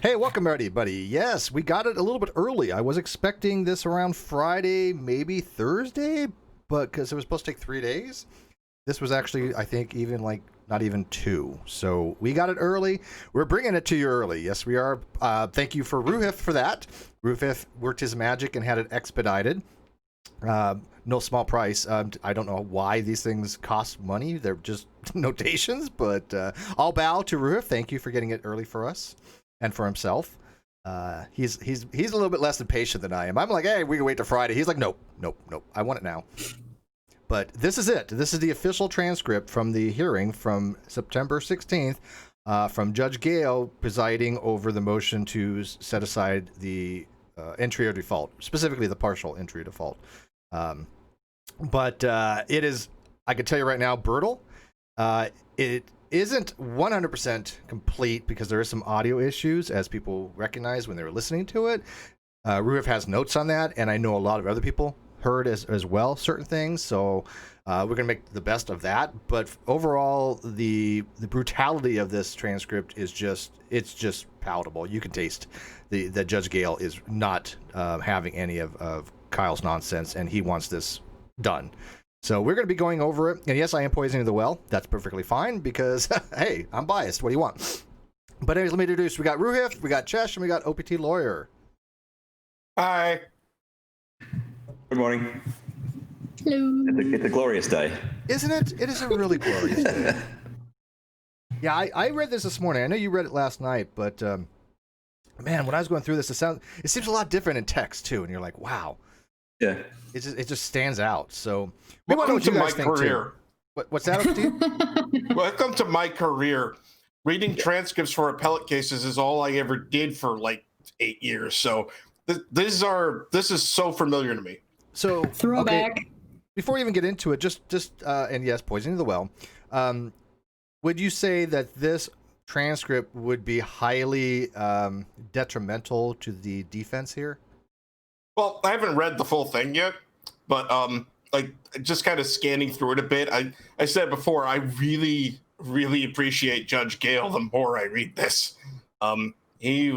Hey, welcome everybody. Yes, we got it a little bit early. I was expecting this around Friday, maybe Thursday, but because it was supposed to take 3 days, this was actually, I think, even like not even 2. So we got it early. We're bringing it to you early. Yes, we are. Thank you for Ruhif for that. Ruhif worked his magic and had it expedited. No small price. I don't know why these things cost money. They're just notations, but I'll bow to Ruhif. Thank you for getting it early for us. And for himself, he's a little bit less impatient than I am. I'm like, hey, we can wait till Friday. He's like, nope. I want it now. But this is it. This is the official transcript from the hearing from September 16th, from Judge Gale presiding over the motion to set aside the entry or default, specifically the partial entry or default. But it is, I can tell you right now, brutal. It isn't 100% complete because there is some audio issues, as people recognize when they were listening to it. Ruhif has notes on that, and I know a lot of other people heard as well certain things, so we're going to make the best of that. But overall, the brutality of this transcript is just palatable. You can taste that Judge Gale is not having any of Kyle's nonsense, and he wants this done. So we're going to be going over it. And yes, I am poisoning the well. That's perfectly fine because, hey, I'm biased. What do you want? But anyways, let me introduce. We got Ruhif, we got Chesh, and we got OPT Lawyer. Hi. Good morning. Hello. It's a glorious day. Isn't it? It is a really glorious day. Yeah, I read this morning. I know you read it last night, but man, when I was going through this, it seems a lot different in text too. And you're like, wow. Yeah. It just stands out. So we want Welcome to know to what you my guys think career. too. What's that, OPT? Welcome to my career. Reading transcripts for appellate cases is all I ever did for like 8 years. So this is so familiar to me. So Throwback. Okay, before we even get into it, just and yes, poisoning the well. Would you say that this transcript would be highly detrimental to the defense here? Well, I haven't read the full thing yet, but like just kind of scanning through it a bit. I said before, I really appreciate Judge Gale the more I read this. He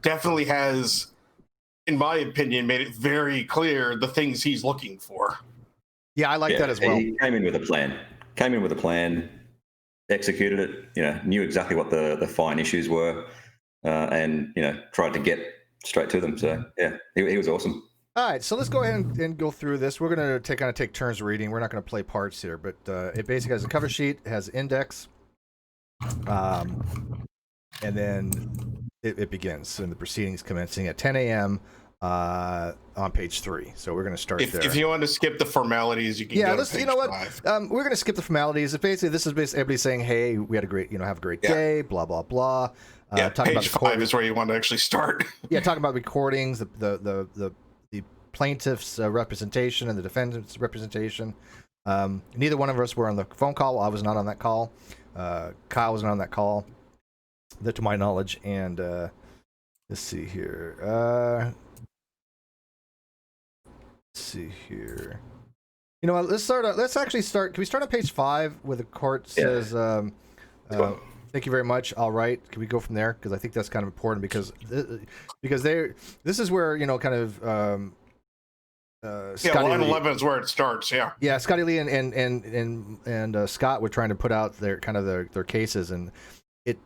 definitely has, in my opinion, made it very clear the things he's looking for. Yeah, I like that as well. He came in with a plan, executed it, knew exactly what the fine issues were, and, tried to get straight to them. So, yeah, he was awesome. All right, so let's go ahead and go through this. We're going to take turns reading. We're not going to play parts here, but it basically has a cover sheet, has index, and then it begins. And the proceedings commencing at 10 a.m. On page 3. So we're going to start there. If you want to skip the formalities, you can go to page you know what? 5. We're going to skip the formalities. This is basically everybody saying, hey, we had a great, have a great day, blah, blah, blah. Page 5 is where you want to actually start. Yeah, talking about recordings, the plaintiff's representation and the defendant's representation. Neither one of us were on the phone call. I was not on that call. Kyle was not on that call, to my knowledge. And let's see here. You know what? Let's actually start. Can we start on page 5 where the court says, "Thank you very much. All right." Can we go from there? Because I think that's kind of important because this is where kind of. Line 11 is where it starts. Yeah, Scotty Lee and Scott were trying to put out their cases, and it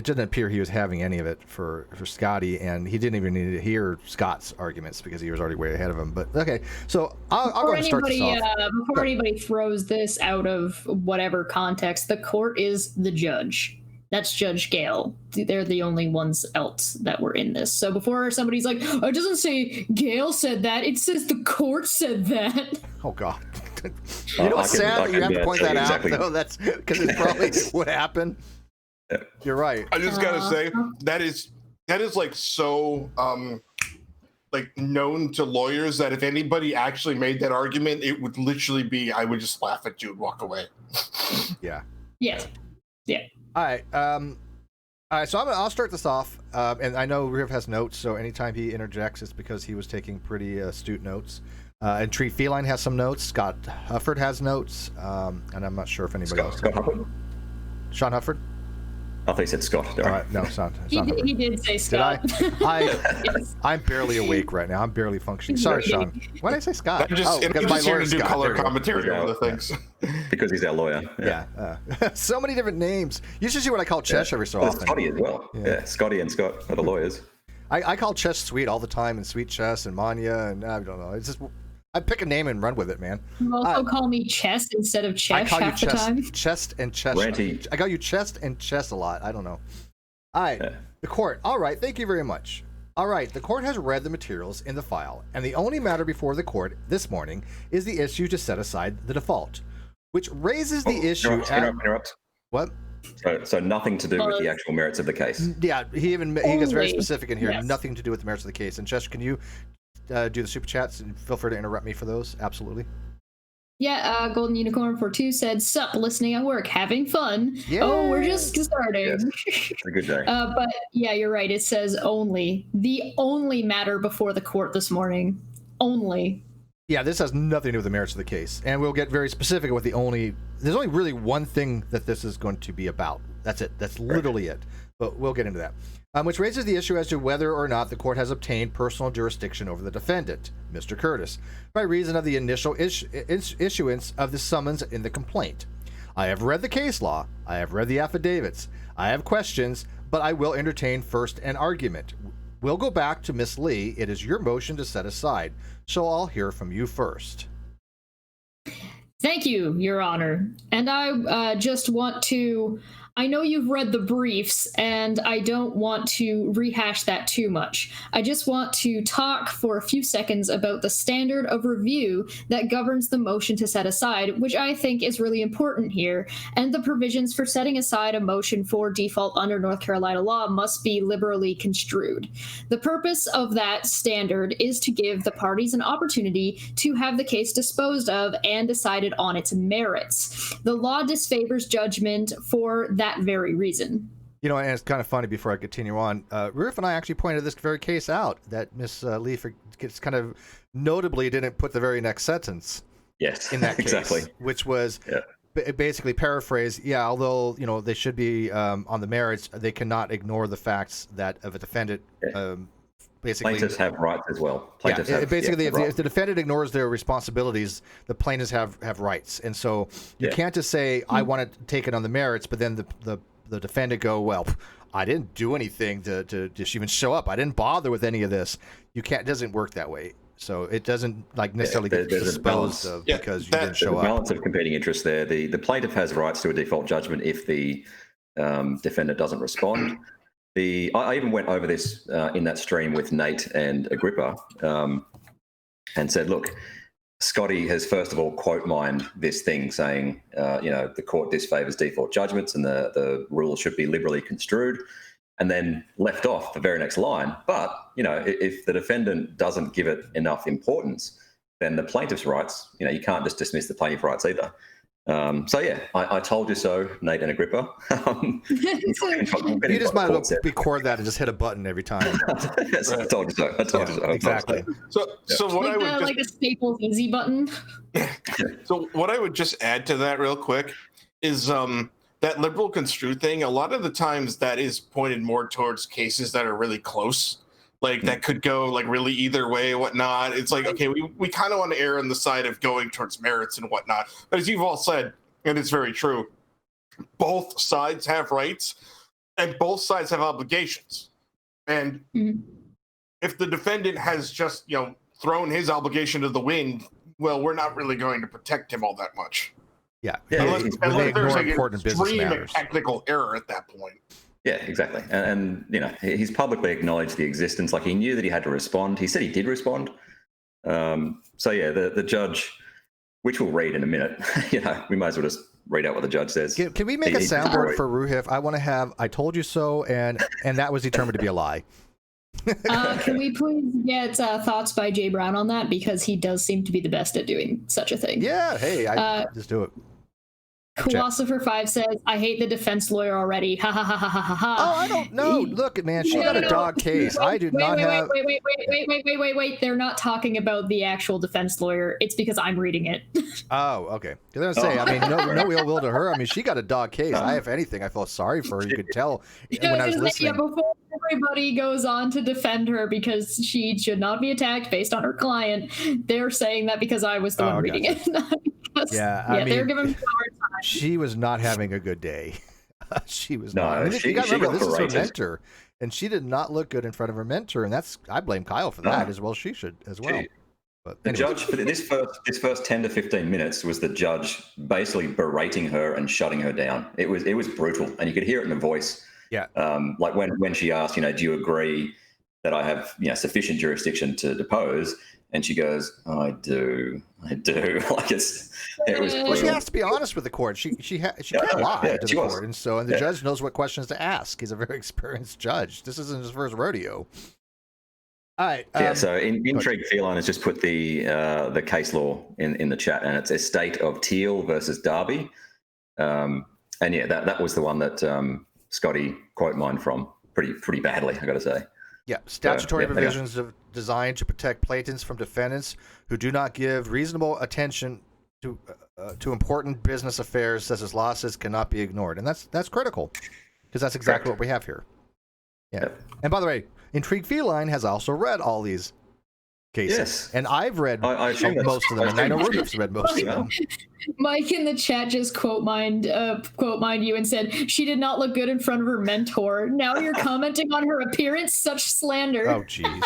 didn't appear he was having any of it for Scotty, and he didn't even need to hear Scott's arguments because he was already way ahead of him. But okay, so I'll go ahead and start this off. Before anybody throws this out of whatever context, the court is the judge. That's Judge Gale. They're the only ones else that were in this. So before somebody's like, oh, it doesn't say Gale said that. It says the court said that. Oh, God. You know what's sad that you have to point that out, though? That's because it's probably what happened. Yeah. You're right. I just got to say, that is like so like known to lawyers that if anybody actually made that argument, it would literally be, I would just laugh at you and walk away. Yeah. Yeah. Yeah. All right. All right, so I'll start this off, and I know Riv has notes, so anytime he interjects, it's because he was taking pretty astute notes. And Treat Feline has some notes. Scott Hufford has notes, and I'm not sure if anybody else. Scott Hufford? Sean Hufford? I thought he said Scott. All right, no, it's not. He did say Scott. Did I'm barely awake right now. I'm barely functioning. Sorry, Sean. Why did I say Scott? I'm just here to do Scott. color There we go. commentary on the things. Because he's our lawyer. Yeah. So many different names. You should see what I call Chesh every so There's often. Scotty as well. Yeah. Scotty and Scott are the lawyers. I call Chesh Sweet all the time, and Sweet Chess and Manya, and I don't know. It's just I pick a name and run with it, man. You also call me Chest instead of Chesh half the time. Chest and Chest. Ranty. I call you Chest and Chess a lot. I don't know. All right, the court. All right, thank you very much. All right, the court has read the materials in the file, and the only matter before the court this morning is the issue to set aside the default, which raises the issue. Interrupt. What? So nothing to do with the actual merits of the case. Yeah, he gets very Only. specific in here. Yes. Nothing to do with the merits of the case. And Chester, can you do the super chats and feel free to interrupt me for those? Absolutely. Yeah, Golden Unicorn 42 said, "Sup, listening at work, having fun." Yeah. Oh, we're just starting. Yes. It's a good day. But yeah, you're right. It says only. The only matter before the court this morning. Only. Yeah, this has nothing to do with the merits of the case. And we'll get very specific with there's only really one thing that this is going to be about. That's it. That's literally it. But we'll get into that. Which raises the issue as to whether or not the court has obtained personal jurisdiction over the defendant, Mr. Curtis, by reason of the initial issuance of the summons in the complaint. I have read the case law. I have read the affidavits. I have questions, but I will entertain first an argument. We'll go back to Miss Lee. It is your motion to set aside, so I'll hear from you first. Thank you, Your Honor. And I just want to... I know you've read the briefs, and I don't want to rehash that too much. I just want to talk for a few seconds about the standard of review that governs the motion to set aside, which I think is really important here, and the provisions for setting aside a motion for default under North Carolina law must be liberally construed. The purpose of that standard is to give the parties an opportunity to have the case disposed of and decided on its merits. The law disfavors judgment for that very reason. You know, and it's kind of funny before I continue on. Roof and I actually pointed this very case out that Miss Lee gets kind of notably didn't put the very next sentence. Yes, in that case, exactly. Which was basically paraphrase. Yeah, although they should be on the merits, they cannot ignore the facts that of a defendant. Basically, plaintiffs have rights as well. Plaintiffs have, basically, rights. if the defendant ignores their responsibilities, the plaintiffs have rights, and so you can't just say I want to take it on the merits, but then the defendant go, well, I didn't do anything to just even show up. I didn't bother with any of this. You can't. It doesn't work that way. So it doesn't necessarily get disposed of because you didn't show up. There's a balance of competing interests there. The plaintiff has rights to a default judgment if the defendant doesn't respond. I even went over this in that stream with Nate and Agrippa and said, look, Scotty has first of all quote mined this thing saying, the court disfavors default judgments and the rules should be liberally construed, and then left off the very next line. But, if the defendant doesn't give it enough importance, then the plaintiff's rights, you can't just dismiss the plaintiff's rights either. I told you so, Nate and Agrippa. You just might as well record that and just hit a button every time. Yes, I told you so. I told you so. Exactly. So what I would like a Staples easy button. So what I would just add to that real quick is that liberal construed thing. A lot of the times that is pointed more towards cases that are really close. Like that could go like really either way and whatnot. It's like, okay, we kind of want to err on the side of going towards merits and whatnot. But as you've all said, and it's very true, both sides have rights and both sides have obligations. And if the defendant has just, thrown his obligation to the wind, well, we're not really going to protect him all that much. Yeah. Unless there's an extreme technical error at that point. Yeah, exactly. And he's publicly acknowledged the existence. Like, he knew that he had to respond. He said he did respond. The judge, which we'll read in a minute, we might as well just read out what the judge says. Can we make a soundboard for Ruhif? I want to have I told you so, and that was determined to be a lie. Can we please get thoughts by Jay Brown on that? Because he does seem to be the best at doing such a thing. Yeah, hey, just do it. Philosopher 5 says, I hate the defense lawyer already. Ha ha ha ha ha ha ha. Oh, I don't know. Look, man, she got a dog case. I do not have. Wait. They're not talking about the actual defense lawyer. It's because I'm reading it. Oh, okay. Because I was saying, I mean, no ill will to her. I mean, she got a dog case. If anything, I felt sorry for her. You could tell when I was listening. Yeah, before everybody goes on to defend her because she should not be attacked based on her client, they're saying that because I was the one reading it. I mean, they're giving me a hard time. She was not having a good day. She was not. No, I mean, she you got to remember, got this is her berated. mentor, and she did not look good in front of her mentor, and I blame Kyle for that as well. She should as well. But The anyways. judge for this first 10 to 15 minutes was the judge basically berating her and shutting her down. It was brutal, and you could hear it in the voice. Yeah. Like when she asked, do you agree that I have sufficient jurisdiction to depose? And she goes, I do. Like it was. Well, she has to be honest with the court. She can't lie to the court, and the judge knows what questions to ask. He's a very experienced judge. This isn't his first rodeo. All right. So Intrigue Feline has just put the case law in the chat, and it's Estate of Teal versus Darby. And that was the one that Scotty quote mined from pretty badly, I got to say. Yeah, statutory provisions designed to protect plaintiffs from defendants who do not give reasonable attention to important business affairs such as losses cannot be ignored, and that's critical because that's exactly what we have here. Yeah. Yep. And by the way, Intrigue Feline has also read all these cases, yes. And I've read most of them, and I know Rufus read most of them. Mike in the chat just quote mined you and said she did not look good in front of her mentor. Now you're commenting on her appearance. Such slander. Oh, jeez.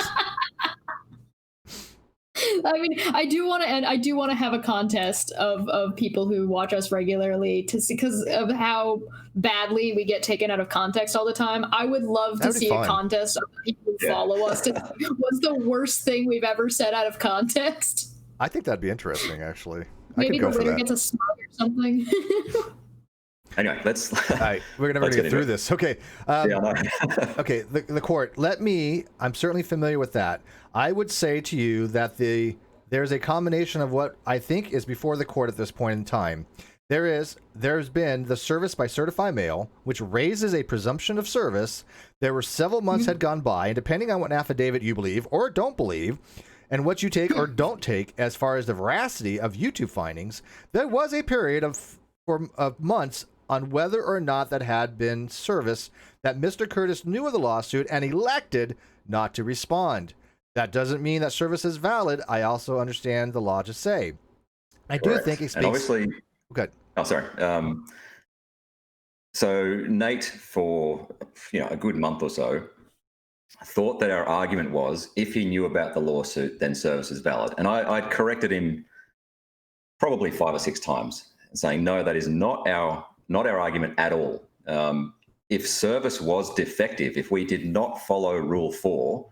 I mean, I do want to have a contest of people who watch us regularly to see, because of how badly we get taken out of context all the time. I would love to see a contest of people who follow us to what's the worst thing we've ever said out of context. I think that'd be interesting, actually. Maybe the winner gets a smug or something. Anyway, all right, we're never gonna get through this. Okay. Okay, the court. I'm certainly familiar with that. I would say to you that there's a combination of what I think is before the court at this point in time. There's been the service by certified mail, which raises a presumption of service. There were several months had gone by, and depending on what affidavit you believe or don't believe, and what you take or don't take as far as the veracity of YouTube findings, there was a period of months on whether or not that had been service that Mr. Curtis knew of the lawsuit and elected not to respond. That doesn't mean that service is valid. I also understand the law to say. I do think it speaks... And obviously... Good. Oh, sorry. So Nate, for a good month or so, thought that our argument was if he knew about the lawsuit, then service is valid. And I'd corrected him probably 5 or 6 times, saying, no, that is not our argument at all. If service was defective, if we did not follow Rule 4,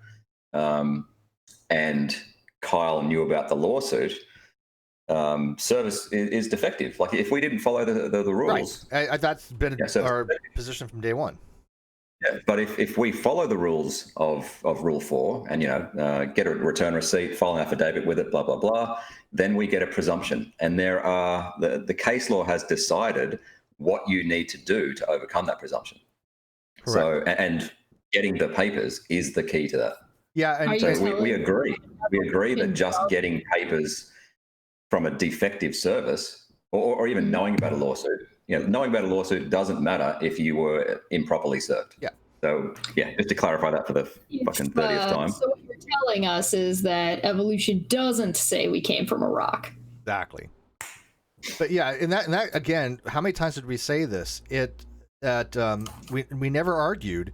and Kyle knew about the lawsuit, service is defective. Like if we didn't follow the rules. Right. That's been our position from day one. Yeah, but if we follow the rules of Rule 4 and get a return receipt, file an affidavit with it, blah blah blah, then we get a presumption. And there are the case law has decided what you need to do to overcome that presumption. Correct. So and getting the papers is the key to that. Yeah, and so we agree. We agree that just getting papers from a defective service, or even knowing about a lawsuit, knowing about a lawsuit doesn't matter if you were improperly served. Yeah. So just to clarify that for the fucking 30th time. So what you're telling us is that evolution doesn't say we came from a rock. Exactly. But yeah, and that again, how many times did we say this? We never argued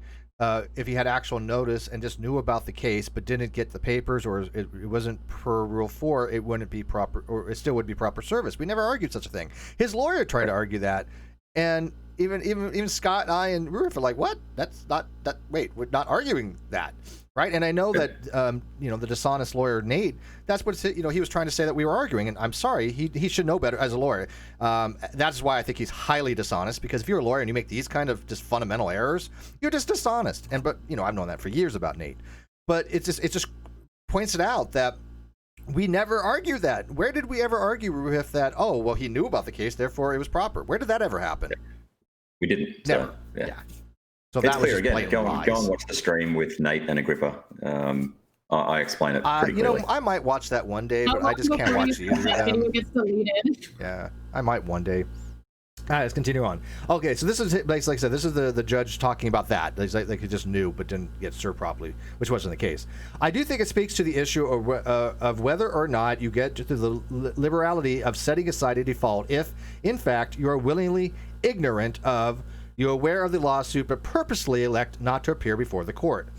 if he had actual notice and just knew about the case but didn't get the papers, or it wasn't per Rule 4, it wouldn't be proper, or it still would be proper service. We never argued such a thing. His lawyer tried to argue that, and even Scott and I and Rufus are like, what? That's not that. Wait, we're not arguing that, right? And I know that the dishonest lawyer Nate, that's what he was trying to say that we were arguing, and I'm sorry, he should know better as a lawyer. That's why I think he's highly dishonest, because if you're a lawyer and you make these kind of just fundamental errors, you're just dishonest. But I've known that for years about Nate, but it just points it out that We never argue that. Where did we ever argue with that? Oh, well, he knew about the case, therefore it was proper. Where did that ever happen? We didn't. Never. So, yeah. So It's that was clear just again. blatant Go lies. and watch the stream with Nate and Agrippa. I explain it pretty You know, clearly. I might watch that one day, but How I just long can't before watch you either of that video them. gets deleted? Yeah, I might one day. All right, let's continue on. Okay, so this is, like I said, this is the judge talking about that. Like he just knew but didn't get served properly, which wasn't the case. I do think it speaks to the issue of whether or not you get to the liberality of setting aside a default if, in fact, you are willingly ignorant of, you're aware of the lawsuit, but purposely elect not to appear before the court.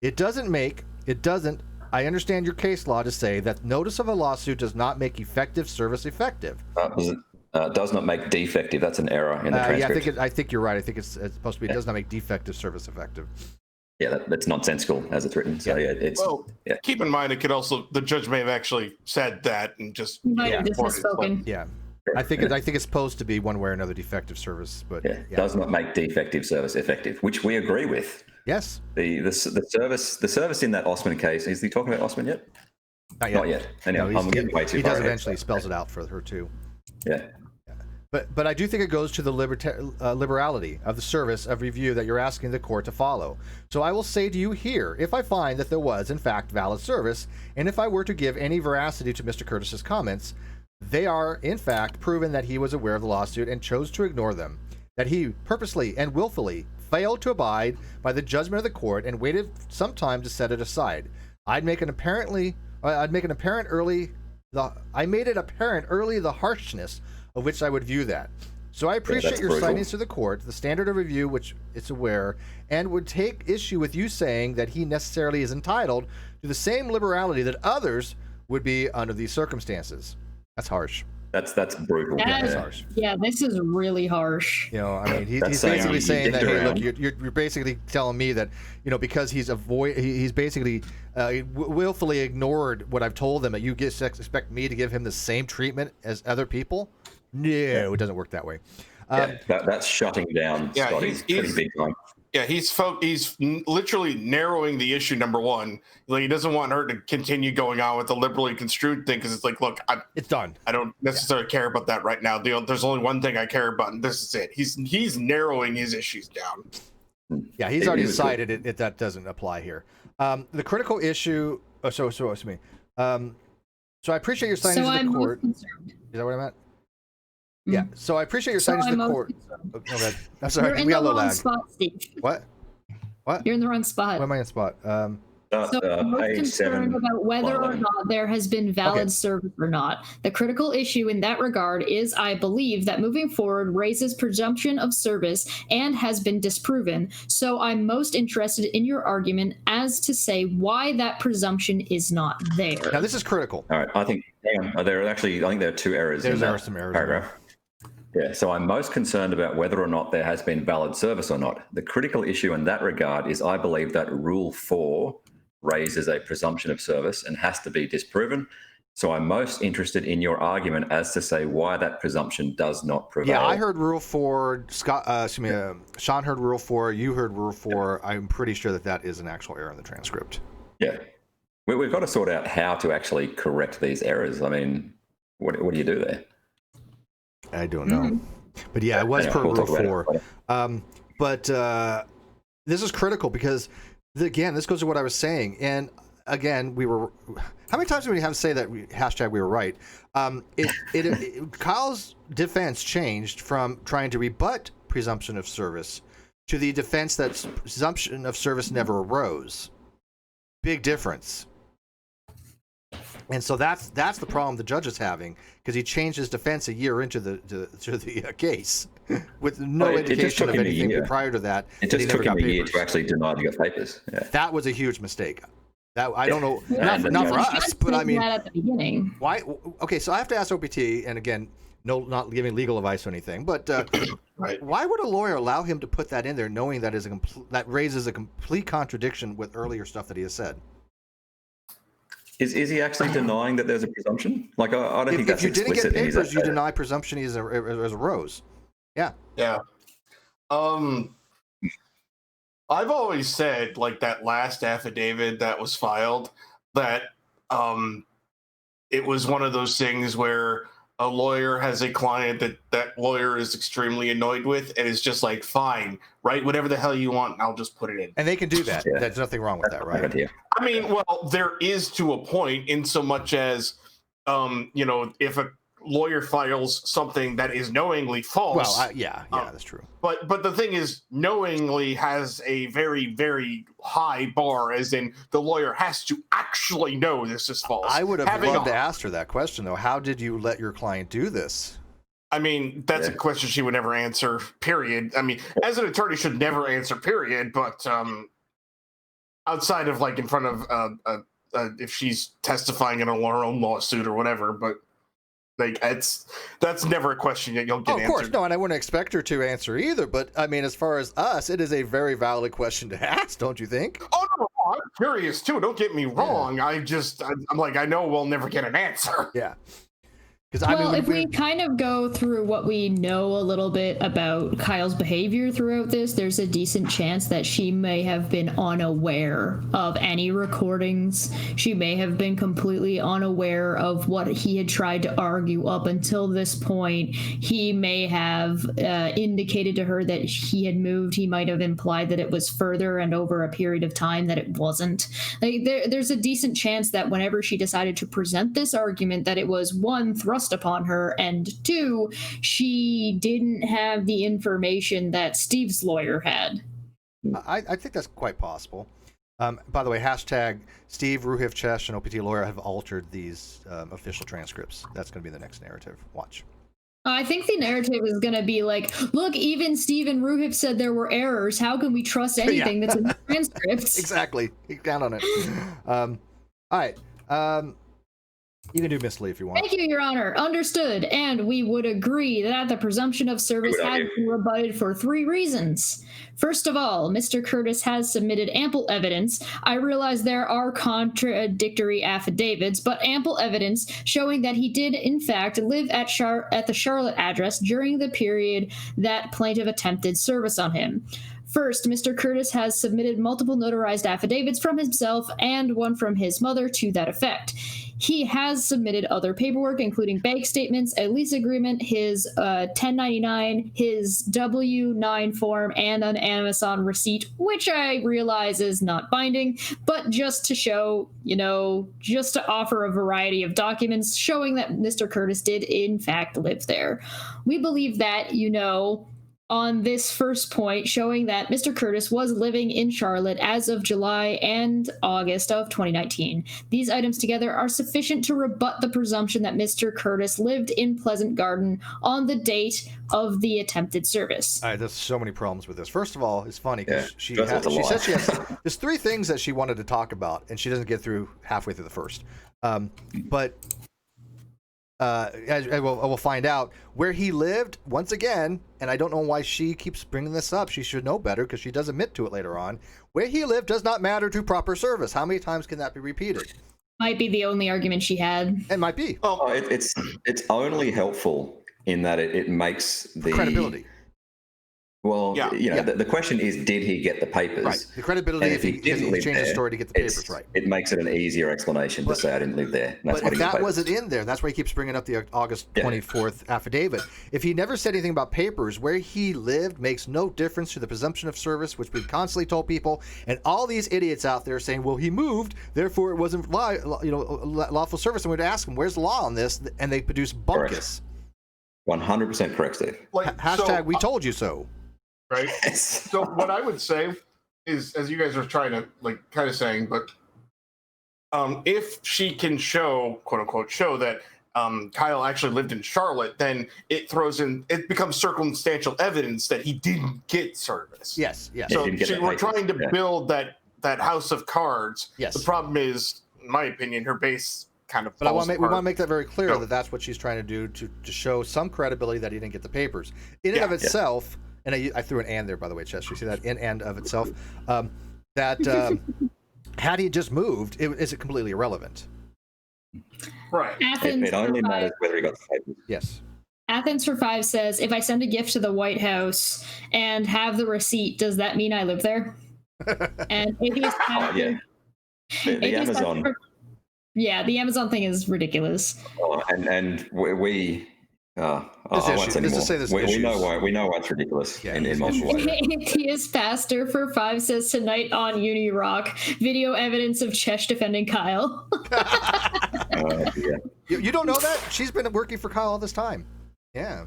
It doesn't, I understand your case law to say that notice of a lawsuit does not make effective service effective. Does not make defective. That's an error in the transcript. Yeah, I think you're right. I think it's supposed to be, it does not make defective service effective. Yeah, that's nonsensical as it's written. So it's keep in mind, it could also, the judge may have actually said that and just You might have just reported it, misspoken. Yeah. I think it's supposed to be one way or another defective service, but does not make defective service effective, which we agree with. Yes. The service in that Osman case, is he talking about Osman yet? Not yet. Anyway, No, I'm getting way too he far does ahead. eventually spells it out for her too. Yeah. But I do think it goes to the liberality of the service of review that you're asking the court to follow. So I will say to you here, if I find that there was, in fact, valid service, and if I were to give any veracity to Mr. Curtis's comments, they are, in fact, proven that he was aware of the lawsuit and chose to ignore them, that he purposely and willfully failed to abide by the judgment of the court and waited some time to set it aside. I made it apparent early the harshness of which I would view that. So I appreciate your sightings to the court, the standard of review which it's aware, and would take issue with you saying that he necessarily is entitled to the same liberality that others would be under these circumstances. That's harsh. That's brutal. That's harsh. Yeah, this is really harsh. You know, I mean, he's saying basically saying that, hey, look, around. you're basically telling me that, you know, because he's basically willfully ignored what I've told him, that you expect me to give him the same treatment as other people? No, it doesn't work that way. That's shutting down Scotty pretty big time. Yeah, he's literally narrowing the issue. Number one, like, he doesn't want her to continue going on with the liberally construed thing, because it's like, look, it's done. I don't necessarily care about that right now. There's only one thing I care about, and this is it. He's narrowing his issues down. Yeah, he's already decided it that doesn't apply here. The critical issue. So I appreciate your signing to the court. Is that what I meant? Yeah. So I appreciate your signing to the court. Okay. I'm sorry. You're in We the got a little wrong lag. spot, Steve. What? You're in the wrong spot. Where am I in spot? So I'm most page concerned 7, about whether or 111. not there has been valid service or not. The critical issue in that regard is, I believe, that moving forward raises presumption of service and has been disproven. So I'm most interested in your argument as to say why that presumption is not there. Now this is critical. All right, I think there are 2 errors in that some errors paragraph. Yeah, so I'm most concerned about whether or not there has been valid service or not. The critical issue in that regard is, I believe that Rule 4 raises a presumption of service and has to be disproven. So I'm most interested in your argument as to say why that presumption does not prevail. Yeah, I heard Rule 4. Sean heard Rule 4. You heard Rule 4. I'm pretty sure that is an actual error in the transcript. Yeah. We've got to sort out how to actually correct these errors. I mean, what do you do there? I don't know. But yeah, it was per Rule 4. But this is critical because, again, this goes to what I was saying. And again, how many times do we have to say that we were right? Kyle's defense changed from trying to rebut presumption of service to the defense that presumption of service never arose. Big difference. And so that's the problem the judge is having, because he changed his defense a year into the case with no indication of anything prior to that. It just took him a year to actually deny the papers. Yeah. That was a huge mistake. That I don't know, not for us, but I mean, at the beginning. Why? Okay, so I have to ask OPT, and again, not giving legal advice or anything, but Right. Why would a lawyer allow him to put that in there, knowing that that raises a complete contradiction with earlier stuff that he has said? Is he actually denying that there's a presumption? Like, I don't think that's explicit. If you didn't get papers, you deny deny presumption as arose. Yeah. Yeah. I've always said, like, that last affidavit that was filed, that it was one of those things where a lawyer has a client that lawyer is extremely annoyed with and is just like, fine, write whatever the hell you want, and I'll just put it in. And they can do that. Yeah. There's nothing wrong with that, right? I mean, well, there is to a point, in so much as, if a lawyer files something that is knowingly false. Well, yeah, that's true. But the thing is, knowingly has a very, very high bar, as in the lawyer has to actually know this is false. I would have loved to ask her that question, though. How did you let your client do this? I mean, that's a question she would never answer, period. I mean, as an attorney, should never answer, period. But outside of, like, in front of, if she's testifying in her own lawsuit or whatever, but like that's never a question that you'll get answered. Of course, no, and I wouldn't expect her to answer either. But I mean, as far as us, it is a very valid question to ask, don't you think? Oh no, I'm curious too. Don't get me wrong. Yeah. I'm like, I know we'll never get an answer. Yeah. Well, if we kind of go through what we know a little bit about Kyle's behavior throughout this, there's a decent chance that she may have been unaware of any recordings. She may have been completely unaware of what he had tried to argue up until this point. He may have indicated to her that he had moved. He might have implied that it was further and over a period of time that it wasn't. Like, there's a decent chance that whenever she decided to present this argument, that it was one, thrust upon her, and two, she didn't have the information that Steve's lawyer had. I think that's quite possible. By the way, hashtag Steve, Ruhiv Chesh, and OPT lawyer have altered these official transcripts. That's going to be the next narrative. Watch. I think the narrative is going to be like, look, even Steve and Ruhiv said there were errors. How can we trust anything that's in the transcripts? Exactly. Count on it. All right. You can do Miss Lee if you want. Thank you, Your Honor. Understood. And we would agree that the presumption of service has been rebutted for 3 reasons. First of all, Mr. Curtis has submitted ample evidence. I realize there are contradictory affidavits, but ample evidence showing that he did, in fact, live at the Charlotte address during the period that plaintiff attempted service on him. First, Mr. Curtis has submitted multiple notarized affidavits from himself and one from his mother to that effect. He has submitted other paperwork, including bank statements, a lease agreement, his 1099, his W-9 form, and an Amazon receipt, which I realize is not binding, but just to show, just to offer a variety of documents showing that Mr. Curtis did, in fact, live there. We believe that, on this first point, showing that Mr. Curtis was living in Charlotte as of July and August of 2019. These items together are sufficient to rebut the presumption that Mr. Curtis lived in Pleasant Garden on the date of the attempted service. All right, there's so many problems with this. First of all, it's funny because she said she has there's 3 things that she wanted to talk about, and she doesn't get through halfway through the first. But we'll find out where he lived once again, and I don't know why she keeps bringing this up. She should know better because she does admit to it later on. Where he lived does not matter to proper service. How many times can that be repeated? Might be the only argument she had. It might be. Oh, it's only helpful in that it makes the credibility. Well, the question is, did he get the papers? Right. The credibility, if he changed his story to get the papers right. It makes it an easier explanation to say I didn't live there. But if that wasn't in there, that's why he keeps bringing up the August 24th affidavit. If he never said anything about papers, where he lived makes no difference to the presumption of service, which we've constantly told people. And all these idiots out there saying, well, he moved, therefore it wasn't lawful service. And we'd ask them, where's the law on this? And they produce bunkus. 100% correct, Steve. Hashtag we told you so. Right. So what I would say is, as you guys are trying to kind of saying, but if she can show, quote unquote, show that Kyle actually lived in Charlotte, then it becomes circumstantial evidence that he didn't get service. Yes. So we're trying to build that house of cards. Yes. The problem is, in my opinion, her base kind of. But we want to make that very clear that that's what she's trying to do to show some credibility that he didn't get the papers. In and of itself. And I threw an "and" there, by the way, Chester. You see that in and of itself? Had he just moved, is it completely irrelevant? Right. It only matters whether he got the papers. Yes. Athens for 5 says, if I send a gift to the White House and have the receipt, does that mean I live there? And Atheist the Amazon. Yeah, the Amazon thing is ridiculous. And we I There's won't issues. say Let's anymore. just say there's We know issues. why it's ridiculous Yeah, in multiple ways. Atheist Pastor for 5 says tonight on Unirock, video evidence of Chesh defending Kyle. Yeah. You don't know that? She's been working for Kyle all this time. Yeah.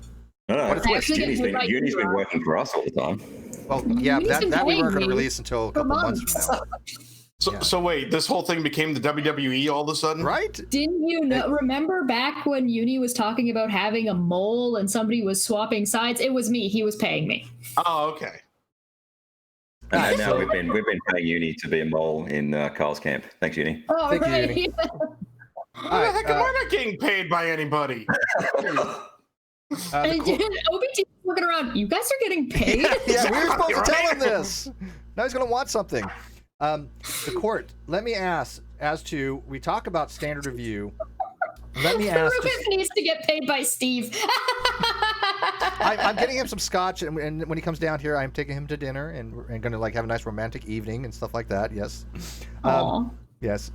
No, What a twist. Uni's been working for us all the time. Well, yeah, Uni's been that we paying weren't going to me release until a for couple months months. from now. So wait, this whole thing became the WWE all of a sudden? Right? Didn't you know? Remember back when Uni was talking about having a mole and somebody was swapping sides? It was me. He was paying me. Oh, okay. And now we've been paying Uni to be a mole in Kyle's camp. Thanks, Uni. Oh, Thank you, right. Uni. How the heck am I not getting paid by anybody? And OBT looking around. You guys are getting paid. Yeah, we were supposed to You're tell right. him this. Now he's going to want something. The court, let me ask, as to, we talk about standard review. Let me ask. Ruben needs to get paid by Steve. I'm getting him some scotch, and when he comes down here, I'm taking him to dinner, and going to have a nice romantic evening and stuff like that. Yes. Aw. Yes.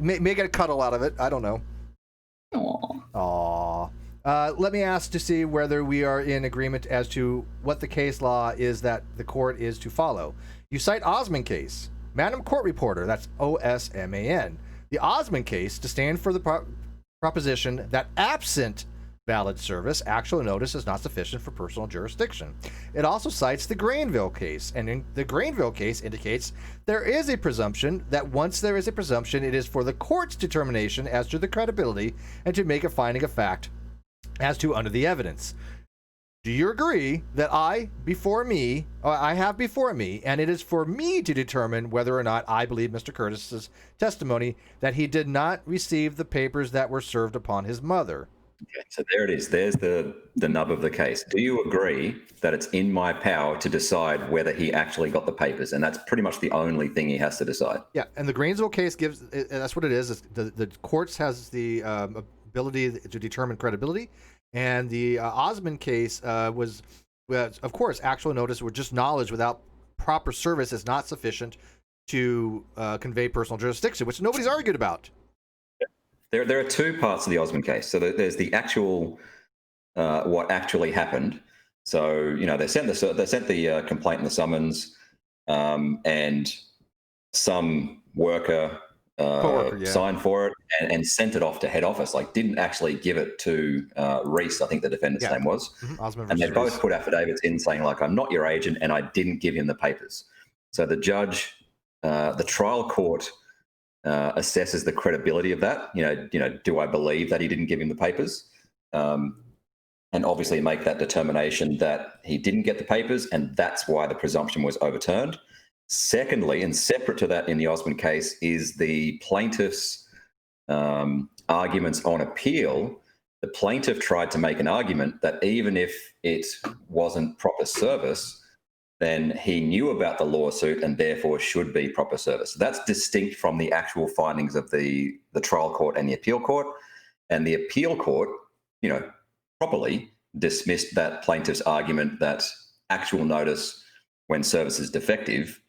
May get a cuddle out of it. I don't know. Aw. Aw. Let me ask to see whether we are in agreement as to what the case law is that the court is to follow. You cite Osman case. Madam Court Reporter, that's OSMAN. The Osman case to stand for the proposition that absent valid service, actual notice is not sufficient for personal jurisdiction. It also cites the Granville case, and in the Granville case indicates there is a presumption that once there is a presumption, it is for the court's determination as to the credibility and to make a finding of fact as to under the evidence. Do you agree that I have before me, and it is for me to determine whether or not I believe Mr. Curtis's testimony that he did not receive the papers that were served upon his mother? Okay, so there it is. There's the nub of the case. Do you agree that it's in my power to decide whether he actually got the papers? And that's pretty much the only thing he has to decide. Yeah, and the Grainsville case gives, that's what it is. The courts has the ability to determine credibility. And the Osman case was, of course, actual notice or just knowledge without proper service is not sufficient to convey personal jurisdiction, which nobody's argued about. There are two parts of the Osman case. So there's the actual, what actually happened. So they sent the complaint and the summons, and some worker signed for it and sent it off to head office. Like didn't actually give it to Reese, I think the defendant's name was. Osman and they versus both Reese. put affidavits in saying like, I'm not your agent and I didn't give him the papers. So the judge, the trial court assesses the credibility of that. Do I believe that he didn't give him the papers? And obviously make that determination that he didn't get the papers, and that's why the presumption was overturned. Secondly, and separate to that in the Osman case, is the plaintiff's arguments on appeal. The plaintiff tried to make an argument that even if it wasn't proper service, then he knew about the lawsuit and therefore should be proper service. That's distinct from the actual findings of the trial court and the appeal court. And the appeal court, properly dismissed that plaintiff's argument that actual notice when service is defective,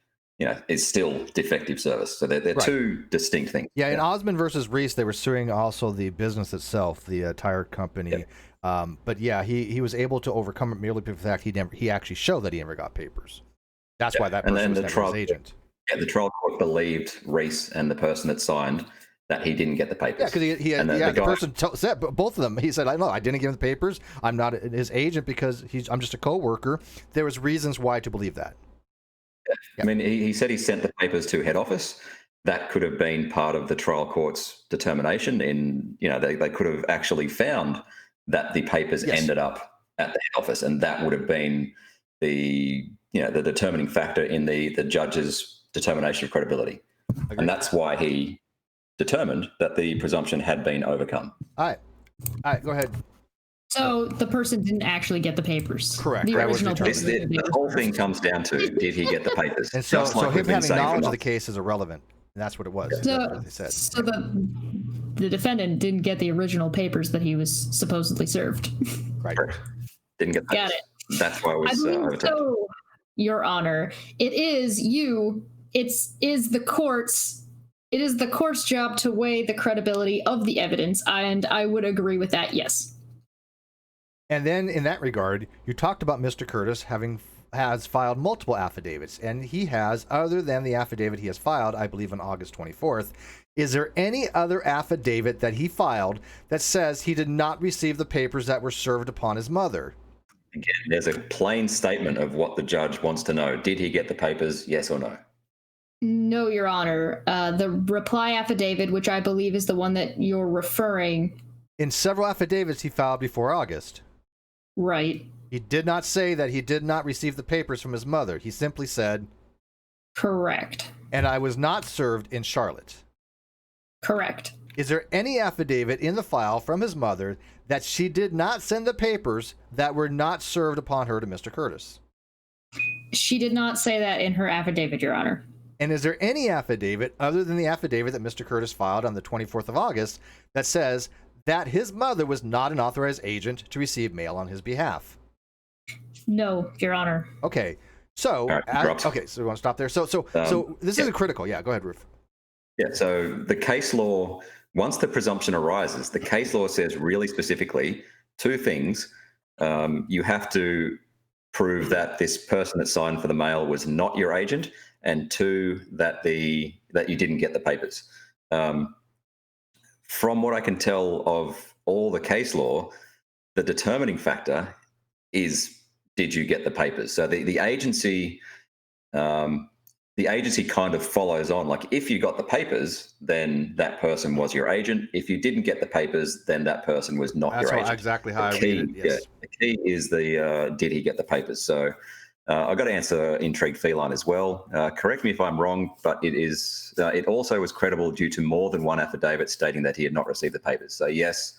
is still defective service. So they're right. Two distinct things. Yeah, in Osman versus Reese, they were suing also the business itself, the tire company. Yeah. But yeah, he was able to overcome it merely because of the fact he actually showed that he never got papers. That's why that person was never his agent. Yeah, the trial court believed Reese and the person that signed that he didn't get the papers. Yeah, because the person said, both of them, he said, I didn't give him the papers. I'm not his agent because I'm just a co-worker. There was reasons why to believe that. Yeah. I mean, he said he sent the papers to head office. That could have been part of the trial court's determination. They could have actually found that the papers ended up at the head office, and that would have been the determining factor in the judge's determination of credibility. Okay. And that's why he determined that the presumption had been overcome. All right, go ahead. So the person didn't actually get the papers. Correct. The original papers. The whole thing comes down to, did he get the papers? And so him having knowledge of the case is irrelevant. And that's what it was. So, that's what they said. So the defendant didn't get the original papers that he was supposedly served. Right. Didn't get Got it. That's why it was overturned. So, Your Honor, it is the court's It is the court's job to weigh the credibility of the evidence, and I would agree with that, yes. And then in that regard, you talked about Mr. Curtis has filed multiple affidavits, and he has, other than the affidavit he has filed, I believe on August 24th, is there any other affidavit that he filed that says he did not receive the papers that were served upon his mother? Again, there's a plain statement of what the judge wants to know. Did he get the papers, yes or no? No, Your Honor. The reply affidavit, which I believe is the one that you're referring. In several affidavits he filed before August. Right. He did not say that he did not receive the papers from his mother. He simply said, correct. And I was not served in Charlotte. Correct. Is there any affidavit in the file from his mother that she did not send the papers that were not served upon her to Mr. Curtis? She did not say that in her affidavit, Your Honor. And is there any affidavit other than the affidavit that Mr. Curtis filed on the 24th of August that says that his mother was not an authorized agent to receive mail on his behalf? No, Your Honor. Okay. So, okay, so we want to stop there. So this is critical. Yeah, go ahead, Roof. Yeah, so the case law, once the presumption arises, the case law says really specifically two things. You have to prove that this person that signed for the mail was not your agent, and two, that you didn't get the papers. From what I can tell of all the case law, the determining factor is, did you get the papers? So the agency kind of follows on. Like, if you got the papers, then that person was your agent. If you didn't get the papers, then that person was not your agent. That's exactly how I read it. Yes. Yeah, the key is did he get the papers? So I've got to answer Intrigued Feline as well. Correct me if I'm wrong, but it also was credible due to more than one affidavit stating that he had not received the papers. So yes,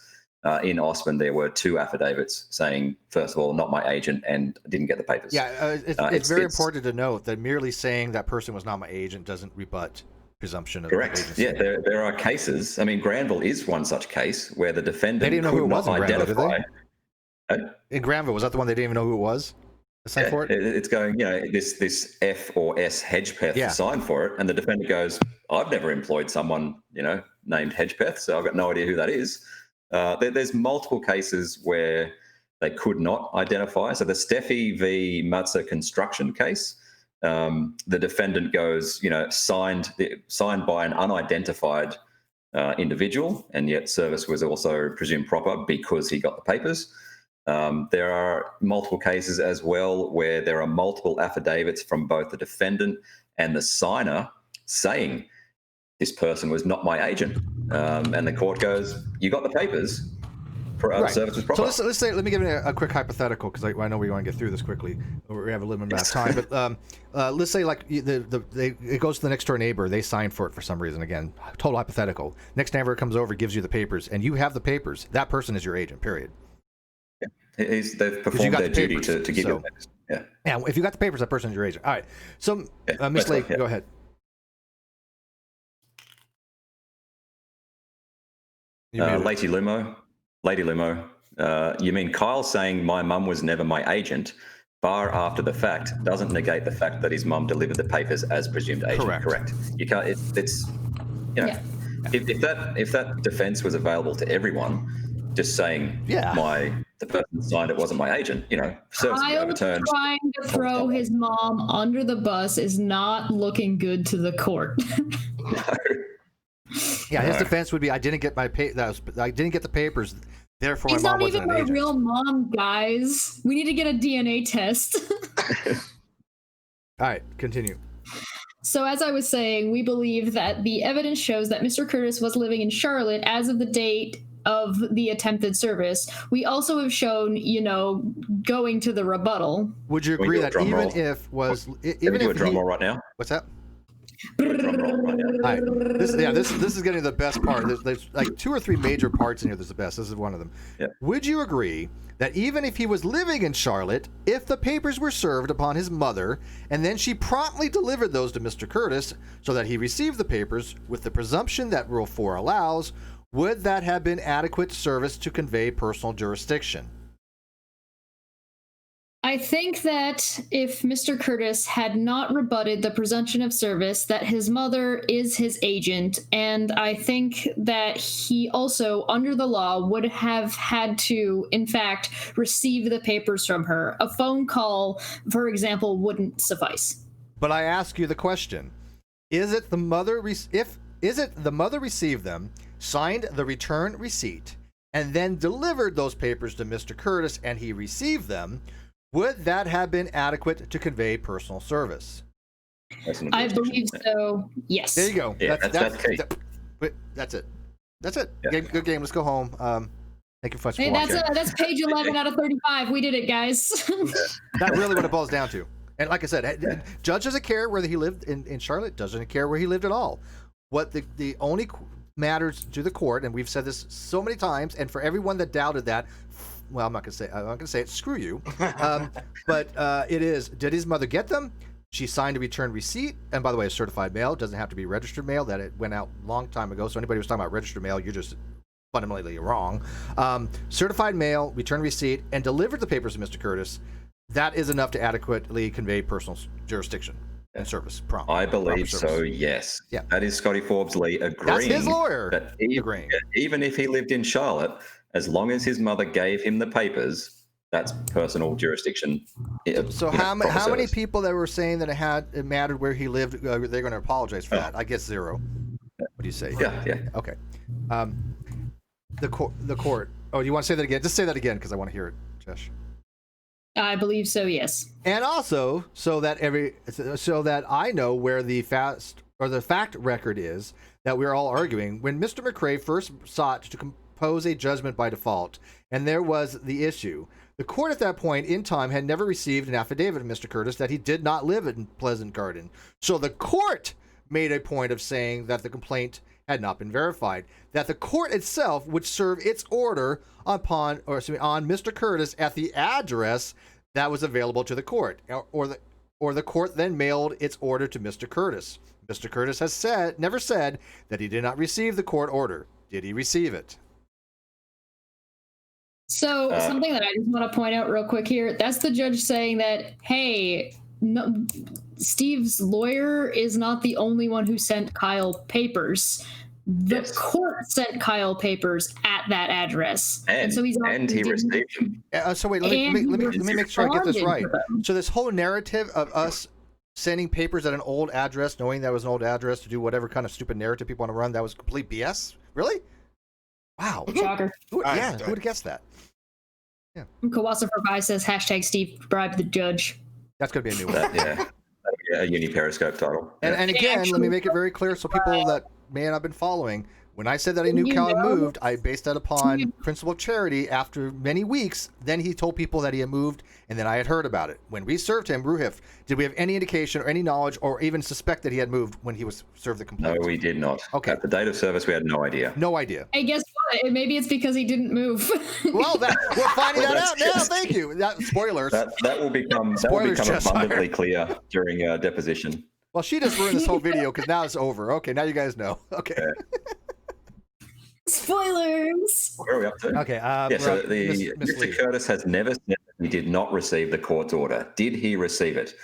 in Osmond, there were two affidavits saying, first of all, not my agent, and didn't get the papers. Yeah, it's very important to note that merely saying that person was not my agent doesn't rebut presumption of agency. Yeah, there are cases. I mean, Granville is one such case where the defendant could not identify. In Granville, was that the one they didn't even know who it was? Sign for it? It's going, this F or S Hedgepeth signed for it, and the defendant goes, I've never employed someone, named Hedgepeth, so I've got no idea who that is. There's multiple cases where they could not identify. So the Steffi v. Matza construction case, the defendant goes, signed by an unidentified individual, and yet service was also presumed proper because he got the papers. There are multiple cases as well where there are multiple affidavits from both the defendant and the signer saying this person was not my agent. And the court goes, you got the papers. Service was proper. So let's say, let me give you a quick hypothetical, because I know we want to get through this quickly. We have a limited amount of time. But let's say it goes to the next door neighbor. They sign for it for some reason. Again, total hypothetical. Next neighbor comes over, gives you the papers, and you have the papers. That person is your agent, period. They've performed their duty to give you the papers. Yeah, if you got the papers, that person is your agent. All right. So, Ms. Lake, go ahead. Lady Lumo, you mean Kyle saying my mum was never my agent far after the fact doesn't negate the fact that his mum delivered the papers as presumed agent. Correct. You can't. If that defense was available to everyone, just saying the person that signed it wasn't my agent, service will be overturned. Trying to throw his mom under the bus is not looking good to the court. No. Yeah, his defense would be, I didn't get I didn't get the papers, therefore He's my mom not wasn't even an my agent. real mom, guys. We need to get a DNA test. All right, continue. So as I was saying, we believe that the evidence shows that Mr. Curtis was living in Charlotte as of the date of the attempted service. We also have shown, going to the rebuttal. Would you agree that even roll? if was Can even we do if a drum he, roll right now? what's that? Drum roll right now. All right. This is getting the best part. There's like 2 or 3 major parts in here. There's the best. This is one of them. Yeah. Would you agree that even if he was living in Charlotte, if the papers were served upon his mother, and then she promptly delivered those to Mr. Curtis so that he received the papers with the presumption that Rule 4 allows, would that have been adequate service to convey personal jurisdiction? I think that if Mr. Curtis had not rebutted the presumption of service, that his mother is his agent, and I think that he also, under the law, would have had to, in fact, receive the papers from her. A phone call, for example, wouldn't suffice. But I ask you the question: Is it the mother? Is it the mother received them, signed the return receipt, and then delivered those papers to Mr. Curtis, and he received them? Would that have been adequate to convey personal service? I believe so. Yes. There you go. Yeah, that's key. That's it. That's it. Yeah. Good game. Let's go home. Thank you for Hey, watching. that's page 11 out of 35. We did it, guys. That really what it boils down to. And like I said, Judge doesn't care whether he lived in Charlotte, doesn't care where he lived at all. What the only matters to the court, and we've said this so many times, and for everyone that doubted that, well, I'm not gonna say it. Screw you. But it is: did his mother get them? She signed a return receipt, and by the way, a certified mail. It doesn't have to be registered mail. That it went out a long time ago. So anybody who's talking about registered mail, you're just fundamentally wrong. Certified mail, return receipt, and delivered the papers to Mr. Curtis. That is enough to adequately convey personal jurisdiction and service. I believe so. Yes. Yeah. That is Scotty Forbes Lee agreeing. That's his lawyer that agreeing. Even if he lived in Charlotte, as long as his mother gave him the papers, that's personal jurisdiction. So how many people that were saying that it mattered where he lived, they're going to apologize for that? I guess 0. What do you say? Yeah. Okay. The court. Oh, do you want to say that again? Just say that again because I want to hear it, Josh. I believe so, yes. And also, so that I know where the fact record is that we're all arguing. When Mr. McRae first sought to compose a judgment by default, and there was the issue, the court at that point in time had never received an affidavit of Mr. Curtis that he did not live in Pleasant Garden. So the court made a point of saying that the complaint had not been verified, that the court itself would serve its order on Mr. Curtis at the address that was available to the court, or the court then mailed its order to Mr. Curtis. Mr. Curtis has never said that he did not receive the court order. Did he receive it? So something that I just want to point out real quick here, that's the judge saying that, hey, no, Steve's lawyer is not the only one who sent Kyle papers. The court sent Kyle papers at that address, and so he received them. So wait, let me make sure I get this right. So this whole narrative of us sending papers at an old address, knowing that was an old address to do whatever kind of stupid narrative people want to run, that was complete BS. Really? Wow. Shocker. Who would have guessed that? Yeah. Kawasa for Pi says #Steve bribed the judge. That's going to be a new one. A uni Periscope title. And again, let me make it very clear so people that may not have been following. When I said that I knew Cal had moved, I based that upon principle of charity. After many weeks, then he told people that he had moved, and then I had heard about it. When we served him, Ruhif, did we have any indication or any knowledge or even suspect that he had moved when he was served the complaint? No, we did not. Okay. At the date of service, we had no idea. No idea. Hey, guess what? Maybe it's because he didn't move. Well, we're finding that out now. Thank you. Spoilers. That will become abundantly clear during deposition. Well, she just ruined this whole video because now it's over. Okay, now you guys know. Okay. Yeah. Spoilers. Where are we up to? Okay. So Mr. Curtis has never said that he did not receive the court's order. Did he receive it?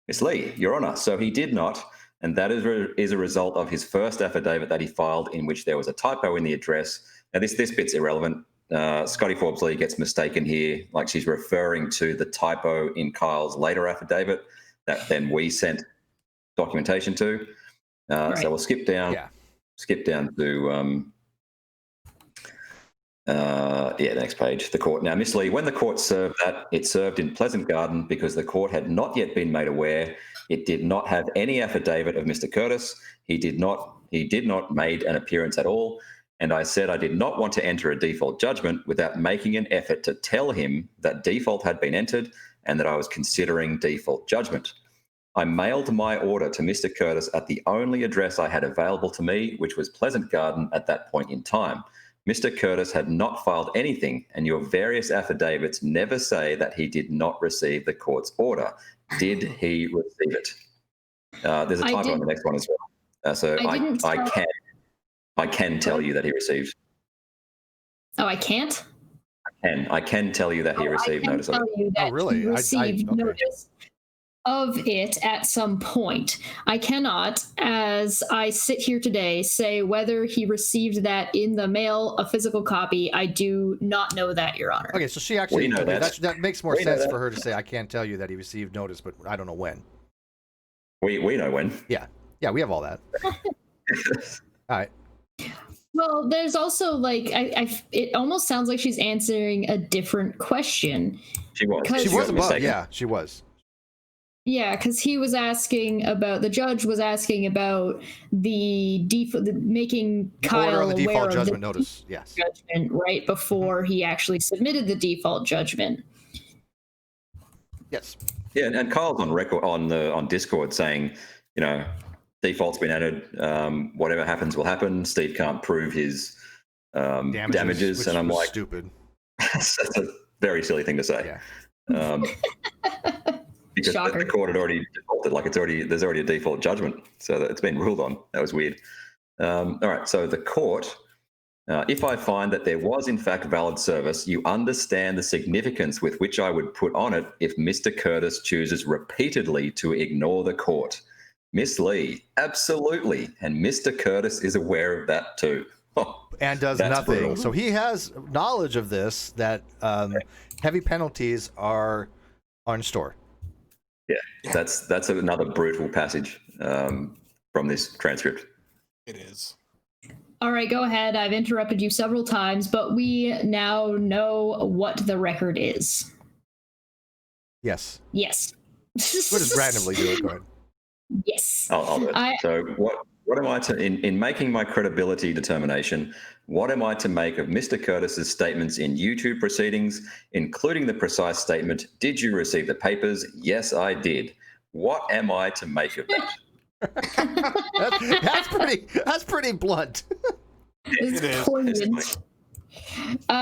Miss Lee, Your Honor. So he did not, and that is a result of his first affidavit that he filed in which there was a typo in the address. Now, this bit's irrelevant. Scotty Forbes Lee gets mistaken here, like she's referring to the typo in Kyle's later affidavit that then we sent documentation to. Right. So we'll skip down. Yeah. Skip down to the next page. The court. Now, Miss Lee, when the court served that, it served in Pleasant Garden because the court had not yet been made aware. It did not have any affidavit of Mr. Curtis. He did not made an appearance at all. And I said I did not want to enter a default judgment without making an effort to tell him that default had been entered and that I was considering default judgment. I mailed my order to Mr. Curtis at the only address I had available to me, which was Pleasant Garden at that point in time. Mr. Curtis had not filed anything, and your various affidavits never say that he did not receive the court's order. Did he receive it? There's a typo on the next one as well. So I can tell you that he received. Oh, I can't? I can tell you that he received notice of it. You that Oh, really? he received okay. notice of it at some point. I cannot, as I sit here today, say whether he received that in the mail, a physical copy. I do not know that, Your Honor. Okay, so she actually know that. that makes more We know sense that. for her to say, I can't tell you that he received notice, but I don't know when. We know when. Yeah, we have all that. All right. Well, there's also like it almost sounds like she's answering a different question. She was. Because- She got was above. mistaken. Yeah, she was. Yeah, because he was asking about the judge was asking about the making Kyle Order on the aware default of judgment the notice. Yes. judgment right before he actually submitted the default judgment. Yes. Yeah, and Kyle's on record on Discord saying, default's been added. Whatever happens will happen. Steve can't prove his damages, which and I'm was like, stupid. that's a very silly thing to say. Yeah. Because Shocker. the court had already defaulted, like there's already a default judgment, so that it's been ruled on. That was weird. All right, so the court, if I find that there was in fact valid service, you understand the significance with which I would put on it if Mr. Curtis chooses repeatedly to ignore the court. Miss Lee, absolutely, and Mr. Curtis is aware of that too. Oh, And does that's nothing. brutal. So he has knowledge of this, that heavy penalties are in store. Yeah, that's another brutal passage from this transcript. It is. All right, go ahead. I've interrupted you several times, but we now know what the record is. Yes. Yes. We'll just randomly do it. Go ahead. Yes. I'll do it. So what am I to in making my credibility determination? What am I to make of Mr. Curtis's statements in YouTube proceedings, including the precise statement, "Did you receive the papers?" "Yes, I did." What am I to make of that? That's pretty blunt. It's It is. poignant.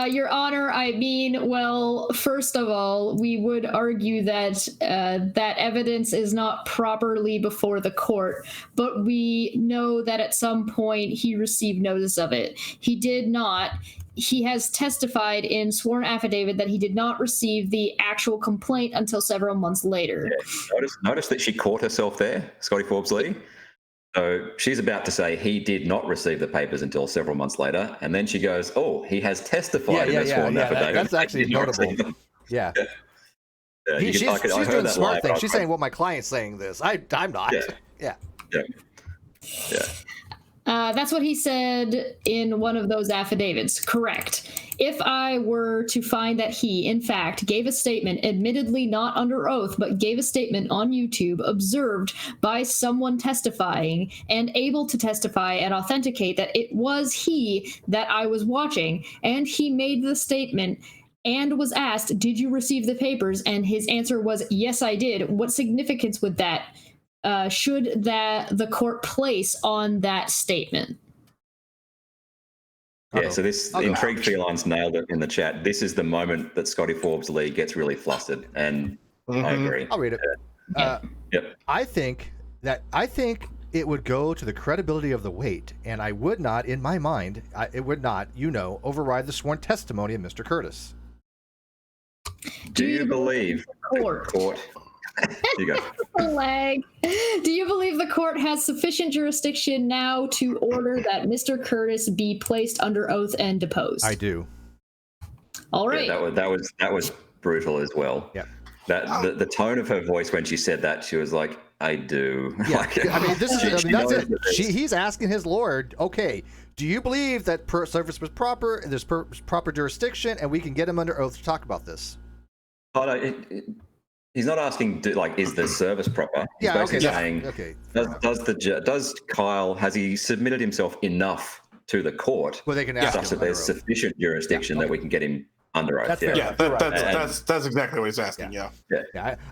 Your Honor, I mean, well, first of all, we would argue that that evidence is not properly before the court, but we know that at some point he received notice of it. He did not. He has testified in sworn affidavit that he did not receive the actual complaint until several months later. Yeah. Notice that she caught herself there, Scotty Forbes Lee. So she's about to say he did not receive the papers until several months later, and then she goes, "Oh, he has testified in a sworn affidavit." That's actually notable. Yeah. She's doing the smart thing. She's saying, "Well, my client's saying this. I'm not." Yeah. That's what he said in one of those affidavits. Correct. If I were to find that he, in fact, gave a statement, admittedly not under oath, but gave a statement on YouTube, observed by someone testifying and able to testify and authenticate that it was he that I was watching, and he made the statement and was asked, "Did you receive the papers?" and his answer was, "Yes, I did." What significance would that should the court place on that statement? Yeah, so this Intrigued Felines nailed it in the chat. This is the moment that Scotty Forbes Lee gets really flustered, and I agree. I'll read it. Yep. I think it would go to the credibility of the weight, and I would not, in my mind, it would not, override the sworn testimony of Mr. Curtis. Do you believe the court? You go. Lag. Do you believe the court has sufficient jurisdiction now to order that Mr. Curtis be placed under oath and deposed? I do. All right. Yeah, that was brutal as well. Yeah. That the tone of her voice when she said that, she was like, "I do." Yeah. Like, I mean, that's it. that He's asking his lord, okay, do you believe that service was proper, and there's proper jurisdiction, and we can get him under oath to talk about this? Oh, no, he's not asking, is the service proper? He's basically saying, does Kyle, has he submitted himself enough to the court Well, they can ask such that there's sufficient jurisdiction that we can get him under oath? That's fair. Yeah, that's exactly what he's asking. Yeah.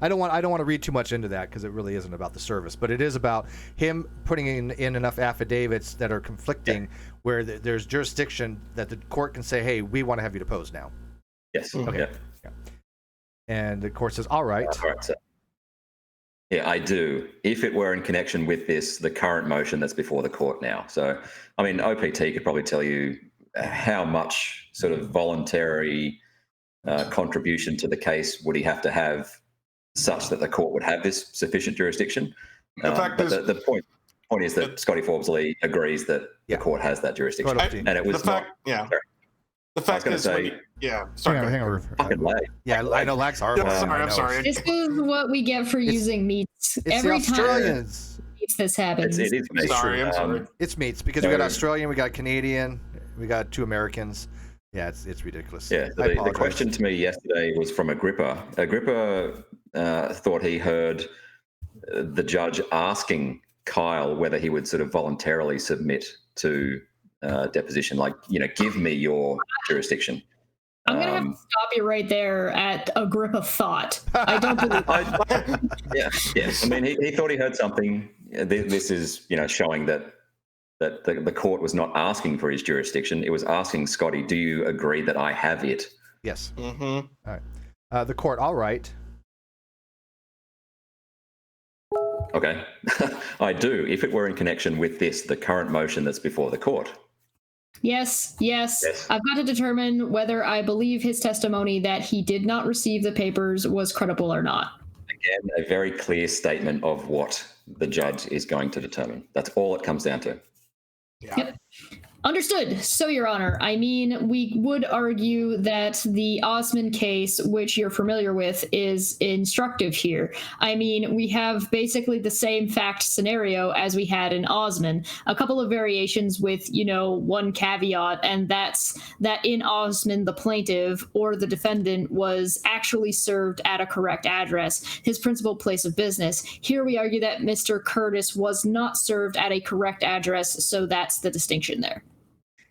I don't want to read too much into that, because it really isn't about the service, but it is about him putting in enough affidavits that are conflicting, where there's jurisdiction that the court can say, "Hey, we want to have you deposed now." Yes. Okay. Yeah. And the court says, "All right." All right. So, yeah, I do. If it were in connection with the current motion that's before the court now. So, I mean, OPT could probably tell you how much sort of voluntary contribution to the case would he have to have such that the court would have this sufficient jurisdiction? The point is that Scotty Forbes-Lee agrees that the court has that jurisdiction, and it was The fact is, sorry. Hang on. Fucking lag. Yeah, I know lag's horrible. I'm sorry. This is what we get for using meats. It's Every the time Australians. this happens. It is meats. I'm sorry. It's meats because we got Australian, we got Canadian, we got 2 Americans. Yeah, it's ridiculous. Yeah, so the question to me yesterday was from Agrippa. Agrippa thought he heard the judge asking Kyle whether he would sort of voluntarily submit to deposition, like, give me your jurisdiction. I'm going to have to stop you right there at Agrippa thought. I don't believe Yeah. I mean, he thought he heard something. This is, showing that the court was not asking for his jurisdiction. It was asking Scotty, do you agree that I have it? Yes. Mm-hmm. All right. The court, all right. Okay. I do, if it were in connection with the current motion that's before the court. Yes. I've got to determine whether I believe his testimony that he did not receive the papers was credible or not. Again, a very clear statement of what the judge is going to determine. That's all it comes down to. Yeah. Yep. Understood. So, Your Honor, I mean, we would argue that the Osman case, which you're familiar with, is instructive here. I mean, we have basically the same fact scenario as we had in Osman, a couple of variations with, one caveat, and that's that in Osman, the plaintiff or the defendant was actually served at a correct address, his principal place of business. Here we argue that Mr. Curtis was not served at a correct address, so that's the distinction there.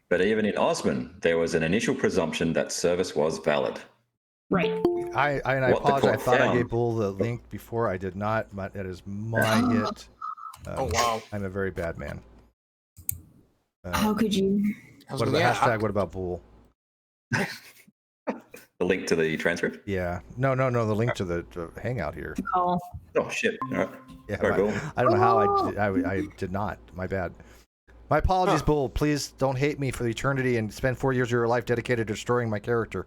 But even in Osman, there was an initial presumption that service was valid. Right. I apologize. I thought I gave Bull the link before. I did not. But that is my hit. Oh, wow. I'm a very bad man. How could you? What about hashtag? What about Bull? The link to the transcript? Yeah. No. The link to the hangout here. Call. Oh, shit. All right. Yeah. Very cool. I don't know how I did not. My bad. My apologies, Bull. Please don't hate me for the eternity and spend 4 years of your life dedicated to destroying my character.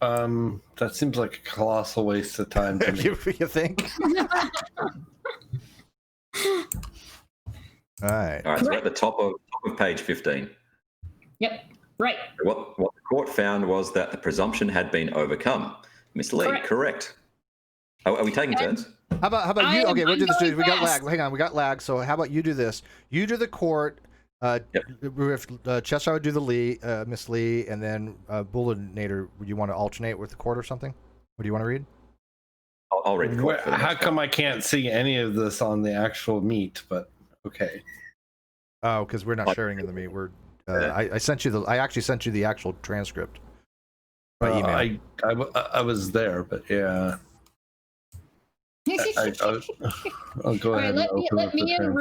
That seems like a colossal waste of time to me. you think? All right. So at the top of page 15. Yep. Right. What the court found was that the presumption had been overcome. Miss Lee, correct. Are we taking turns? How about you? Okay, we'll do this. We got lag. fast. Hang on, we got lag. So how about you do this? You do the court. Cheshire would do the Miss Lee, and then Bullinator. Would you want to alternate with the court or something? What do you want to read? I'll read the court. How come I can't see any of this on the actual meet? But okay. Oh, because we're not sharing in the meet. We're. I sent you I actually sent you the actual transcript by email. I was there, but yeah. I'll go ahead. Let me and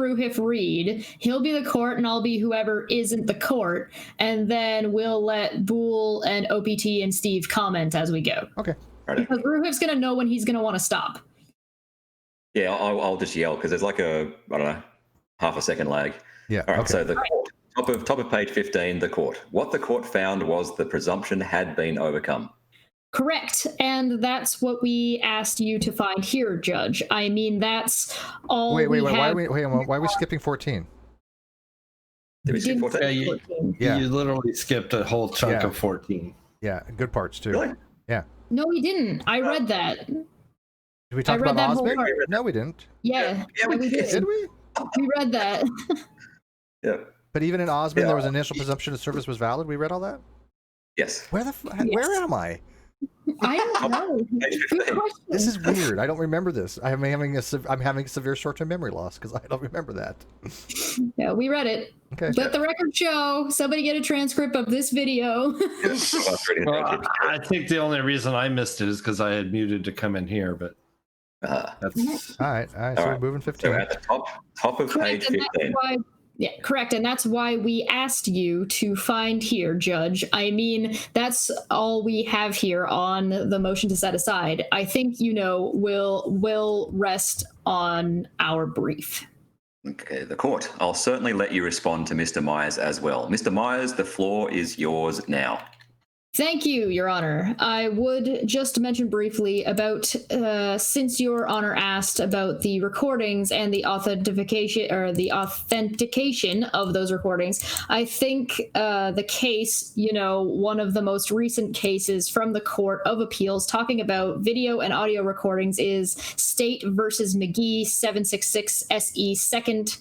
Ruhif read. He'll be the court, and I'll be whoever isn't the court, and then we'll let Boole and OPT and Steve comment as we go. Okay. Because Ruhif's gonna know when he's gonna want to stop. Yeah, I'll just yell because there's like I don't know, half a second lag. Yeah. All right. Okay. So the court, top of page 15, the court. What the court found was the presumption had been overcome. Correct. And that's what we asked you to find here, Judge. I mean, that's all Wait. we Why have. are we skipping 14? Did we skip 14? You literally skipped a whole chunk of 14. Yeah, good parts too. Really? Yeah. No, we didn't. I read that. Did we talk I read about that whole Osman? part. No, we didn't. Yeah, we we did. Did we? We read that. Yeah. But even in Osman, there was an initial presumption of service was valid. We read all that. Yes. Where am I? I don't know. Good question. This is weird. I don't remember this. I'm having severe short-term memory loss because I don't remember that. Yeah, we read it. Okay. Let the record show. Somebody get a transcript of this video. Well, I think the only reason I missed it is because I had muted to come in here, but that's All right. So we're moving 15. So at the top of page 15. Yeah, correct. And that's why we asked you to find here, Judge. I mean, that's all we have here on the motion to set aside. I think, we'll rest on our brief. Okay, the court. I'll certainly let you respond to Mr. Myers as well. Mr. Myers, the floor is yours now. Thank you, Your Honor. I would just mention briefly about, since Your Honor asked about the recordings and the authentication of those recordings, I think the case, one of the most recent cases from the Court of Appeals talking about video and audio recordings is State versus McGee 766 SE 2nd.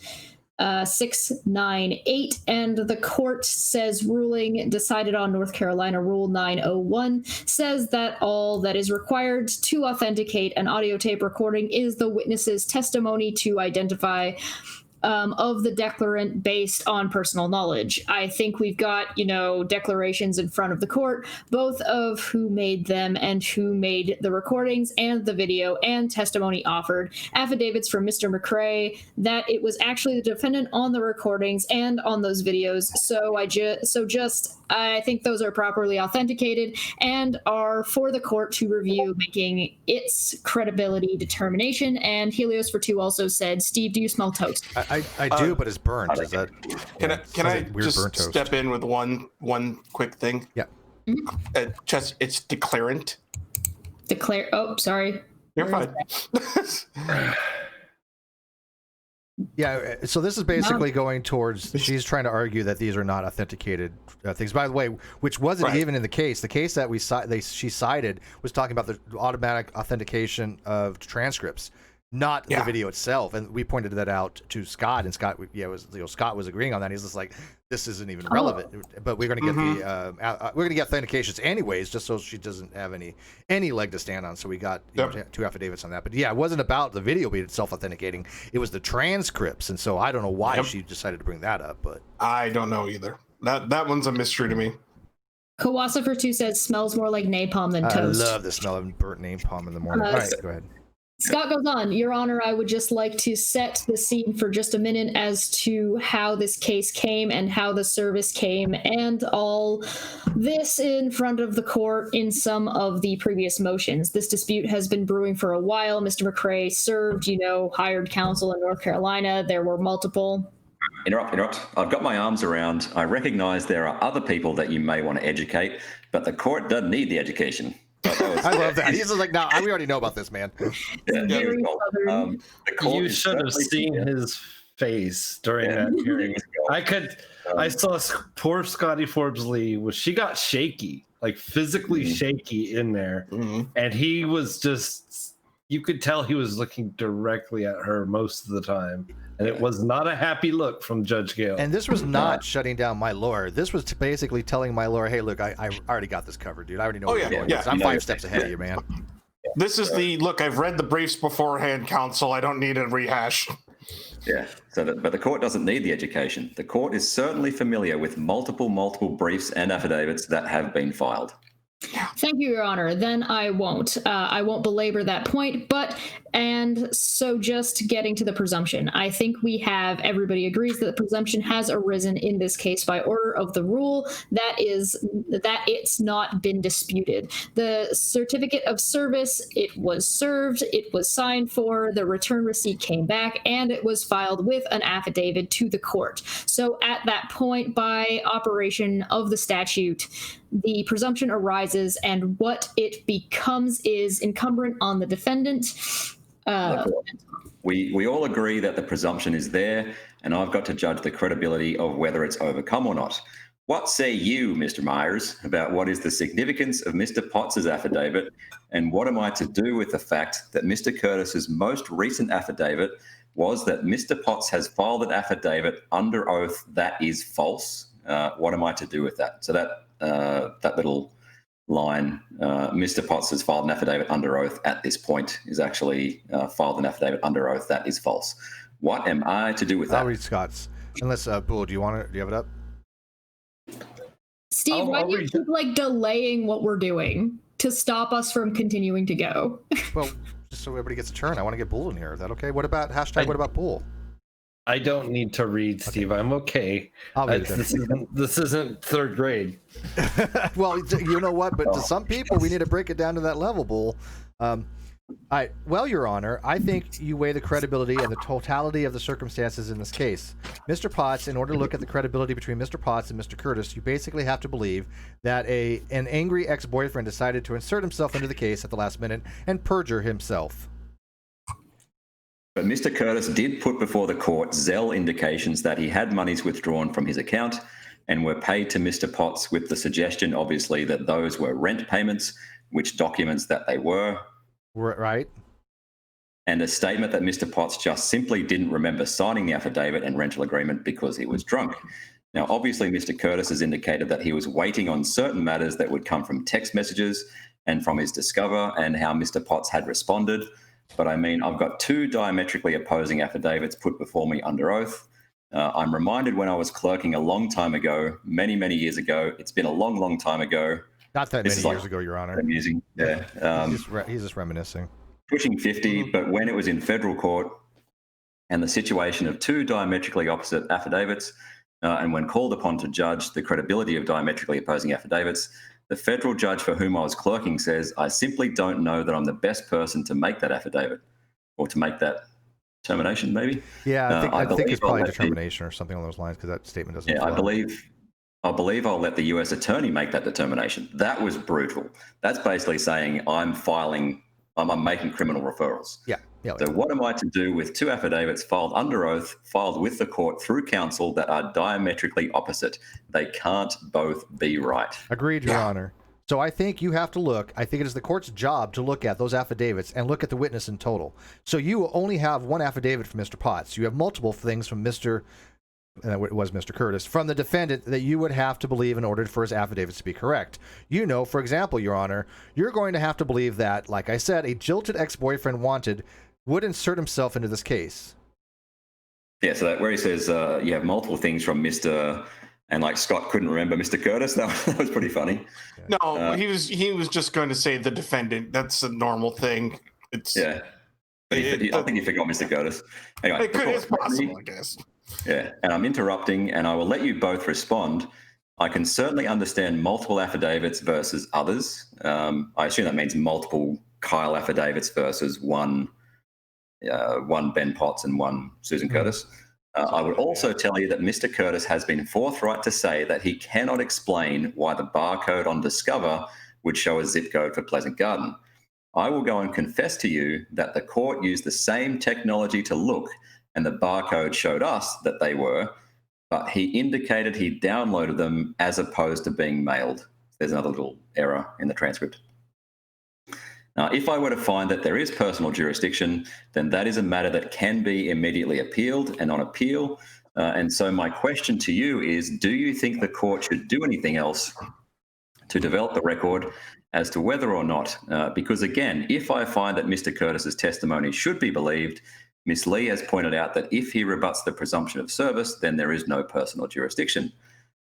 698, and the court says ruling decided on North Carolina Rule 901 says that all that is required to authenticate an audio tape recording is the witness's testimony to identify of the declarant based on personal knowledge. I think we've got, declarations in front of the court, both of who made them and who made the recordings and the video, and testimony offered, affidavits from Mr. McCrae that it was actually the defendant on the recordings and on those videos. So I think those are properly authenticated and are for the court to review, making its credibility determination. And Helios for Two also said, "Steve, do you smell toast?" I do, but it's burnt. Is that? Can I just step in with one quick thing? Yeah. It's declarant. Oh, sorry. You're fine. Yeah, so this is basically going towards, she's trying to argue that these are not authenticated things. By the way, which wasn't even in the case. The case that she cited was talking about the automatic authentication of transcripts, not the video itself. And we pointed that out to Scott, and Scott, Scott was agreeing on that. He's just like, this isn't even relevant. But we're going to get we're going to get authentications anyways, just so she doesn't have any leg to stand on. So we got two affidavits on that. But yeah, it wasn't about the video being self-authenticating. It was the transcripts, and so I don't know why she decided to bring that up. But I don't know either. That one's a mystery to me. Kawasa for Two says smells more like napalm than toast. I love the smell of burnt napalm in the morning. All right, go ahead. Scott goes on, Your Honor, I would just like to set the scene for just a minute as to how this case came and how the service came, and all this in front of the court in some of the previous motions. This dispute has been brewing for a while. Mr. McCrae served, hired counsel in North Carolina. There were multiple... Interrupt. I've got my arms around. I recognize there are other people that you may want to educate, but the court doesn't need the education. I love that. He's just like, no, we already know about this, man. You should have seen his face during that hearing. I saw poor Scotty Forbes Lee. She got shaky, like physically shaky in there. And he was just, you could tell he was looking directly at her most of the time. And it was not a happy look from Judge Gale. And this was not shutting down my lawyer. This was basically telling my lawyer, hey, look, I already got this covered, dude. I already know what you're doing. I'm 5 steps ahead of you, man. This is look, I've read the briefs beforehand, counsel. I don't need a rehash. Yeah. But the court doesn't need the education. The court is certainly familiar with multiple briefs and affidavits that have been filed. Thank you, Your Honor. Then I won't belabor that point, and so just getting to the presumption. I think everybody agrees that the presumption has arisen in this case by order of the rule, that it's not been disputed. The certificate of service, it was served, it was signed for, the return receipt came back, and it was filed with an affidavit to the court. So at that point, by operation of the statute, the presumption arises, and what it becomes is incumbent on the defendant. We all agree that the presumption is there, and I've got to judge the credibility of whether it's overcome or not. What say you, Mr. Myers, about what is the significance of Mr. Potts's affidavit, and what am I to do with the fact that Mr. Curtis's most recent affidavit was that Mr. Potts has filed an affidavit under oath that is false? What am I to do with that? So that little line, Mr. Potts has filed an affidavit under oath at this point, is actually filed an affidavit under oath that is false. What am I to do with that? I'll read Scott's. Unless, Bull, do you have it up? Steve, why do you keep delaying what we're doing to stop us from continuing to go? Well, just so everybody gets a turn, I want to get Bull in here. Is that okay? What about what about Bull? I don't need to read, Steve. I'm okay. This isn't third grade. Well, you know what? But to some people, we need to break it down to that level, Bull. Well, Your Honor, I think you weigh the credibility and the totality of the circumstances in this case. Mr. Potts, in order to look at the credibility between Mr. Potts and Mr. Curtis, you basically have to believe that an angry ex-boyfriend decided to insert himself into the case at the last minute and perjure himself. But Mr. Curtis did put before the court Zelle indications that he had monies withdrawn from his account and were paid to Mr. Potts, with the suggestion, obviously, that those were rent payments, which documents that they were. Right. And a statement that Mr. Potts just simply didn't remember signing the affidavit and rental agreement because he was drunk. Now, obviously, Mr. Curtis has indicated that he was waiting on certain matters that would come from text messages and from his Discover and how Mr. Potts had responded. But I mean, I've got two diametrically opposing affidavits put before me under oath. I'm reminded when I was clerking a long time ago, many, many years ago. It's been a long, long time ago. Not that many years ago, Your Honor. Amusing. Yeah. He's just reminiscing. Pushing 50, but when it was in federal court and the situation of two diametrically opposite affidavits, and when called upon to judge the credibility of diametrically opposing affidavits, the federal judge for whom I was clerking says, I simply don't know that I'm the best person to make that affidavit or to make that determination, maybe. Yeah, I think it's probably determination or something along those lines, because that statement doesn't flow. I believe I'll let the U.S. attorney make that determination. That was brutal. That's basically saying I'm making criminal referrals. Yeah. So what am I to do with two affidavits filed under oath, filed with the court through counsel, that are diametrically opposite? They can't both be right. Agreed, Your Honor. So I think you have to look. I think it is the court's job to look at those affidavits and look at the witness in total. So you only have one affidavit from Mr. Potts. You have multiple things from Mr. Curtis, from the defendant, that you would have to believe in order for his affidavits to be correct. For example, Your Honor, you're going to have to believe that, like I said, a jilted ex-boyfriend would insert himself into this case. Yeah, so that where he says you have multiple things from Mr. and like Scott couldn't remember Mr. Curtis, that was pretty funny. No, he was just going to say the defendant. That's a normal thing. It's I think he forgot Mr. Curtis. Anyway, it's possible, I guess. Yeah, and I'm interrupting, and I will let you both respond. I can certainly understand multiple affidavits versus others. I assume that means multiple Kyle affidavits versus one Ben Potts and one Susan Curtis. I would also tell you that Mr. Curtis has been forthright to say that he cannot explain why the barcode on Discover would show a zip code for Pleasant Garden. I will go and confess to you that the court used the same technology to look, and the barcode showed us that they were, but he indicated he downloaded them as opposed to being mailed. There's another little error in the transcript. Now, if I were to find that there is personal jurisdiction, then that is a matter that can be immediately appealed and on appeal. And so my question to you is, do you think the court should do anything else to develop the record as to whether or not? Because again, if I find that Mr. Curtis's testimony should be believed, Ms. Lee has pointed out that if he rebuts the presumption of service, then there is no personal jurisdiction.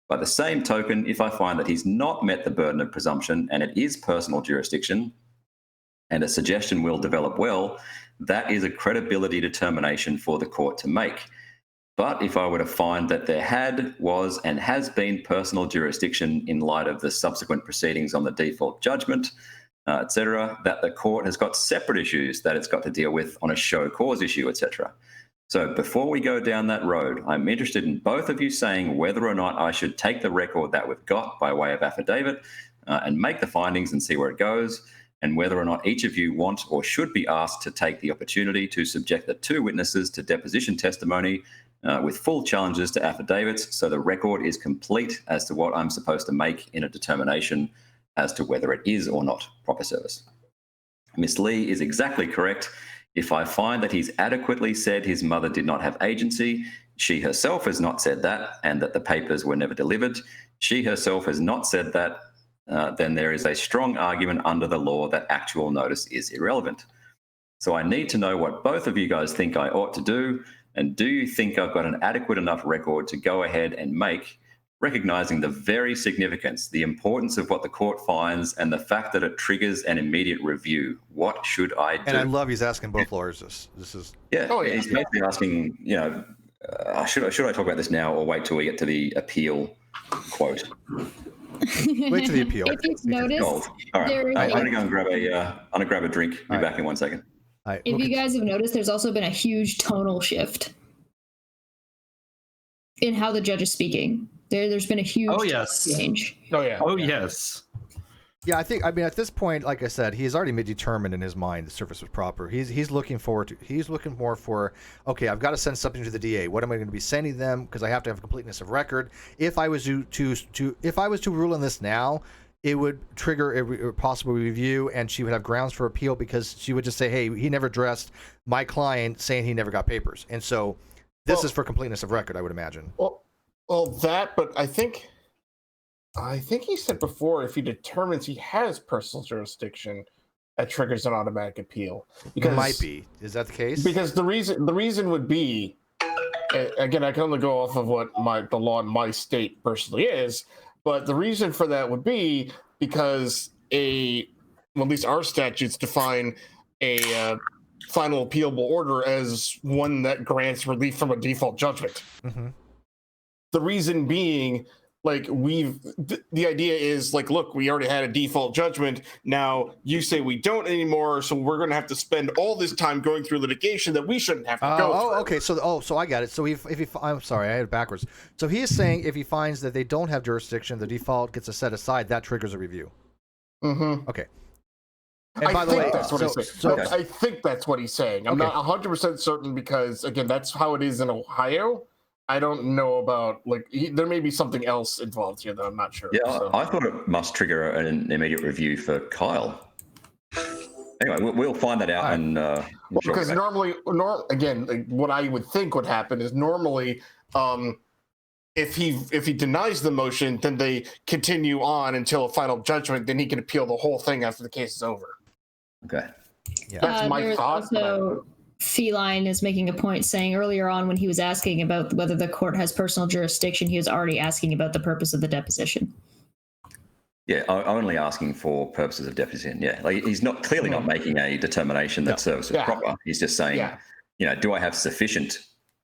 By the same token, if I find that he's not met the burden of presumption and it is personal jurisdiction, and a suggestion will develop well, that is a credibility determination for the court to make. But if I were to find that there was, and has been personal jurisdiction in light of the subsequent proceedings on the default judgment, etc., that the court has got separate issues that it's got to deal with on a show cause issue, etc. So before we go down that road, I'm interested in both of you saying whether or not I should take the record that we've got by way of affidavit and make the findings and see where it goes, and whether or not each of you want or should be asked to take the opportunity to subject the two witnesses to deposition testimony with full challenges to affidavits, so the record is complete as to what I'm supposed to make in a determination as to whether it is or not proper service. Ms. Lee is exactly correct. If I find that he's adequately said his mother did not have agency, she herself has not said that, and that the papers were never delivered, she herself has not said that, then there is a strong argument under the law that actual notice is irrelevant. So I need to know what both of you guys think I ought to do, and do you think I've got an adequate enough record to go ahead and make, recognizing the very significance, the importance of what the court finds, and the fact that it triggers an immediate review? What should I do? And I love he's asking both lawyers this is... Yeah, he's basically asking, should I talk about this now or wait till we get to the appeal quote. Wait to the appeal. If you've noticed, Gold. All right. there- I'm gonna go and grab a drink. Be All right. back in 1 second. All right, if you guys have noticed, there's also been a huge tonal shift in how the judge is speaking. There's been a huge change. Oh yeah. Oh yes. Yeah, I mean, at this point, like I said, he's already determined in his mind the service was proper. He's looking more for, okay, I've got to send something to the DA. What am I going to be sending them? Because I have to have completeness of record. If I was to rule on this now, it would trigger a possible review, and she would have grounds for appeal because she would just say, hey, he never addressed my client saying he never got papers. And so this is for completeness of record, I would imagine. Well, that, but I think he said before, if he determines he has personal jurisdiction, that triggers an automatic appeal. Because It might be. Is that the case? Because the reason would be, again, I can only go off of what the law in my state personally is, but the reason for that would be because at least our statutes define a final appealable order as one that grants relief from a default judgment. Mm-hmm. The reason being, like, the idea is, like, look, we already had a default judgment. Now you say we don't anymore, so we're going to have to spend all this time going through litigation that we shouldn't have to go through. Okay. So I got it. So I'm sorry, I had it backwards. So he is saying if he finds that they don't have jurisdiction, the default gets set aside. That triggers a review. Mm-hmm. Okay. And by the way, that's what he's saying. I think that's what he's saying. I'm not 100% certain because, again, that's how it is in Ohio. I don't know about, like, there may be something else involved here that I'm not sure. Yeah, so. I thought it must trigger an immediate review for Kyle. Anyway, we'll find that out. And because normally, again, like, what I would think would happen is normally, if he denies the motion, then they continue on until a final judgment. Then he can appeal the whole thing after the case is over. Okay. Yeah. That's my thought. Also, Feline is making a point saying earlier on when he was asking about whether the court has personal jurisdiction, he was already asking about the purpose of the deposition. Yeah, only asking for purposes of deposition. Yeah, like he's not clearly not making a determination that service is proper. He's just saying, do I have sufficient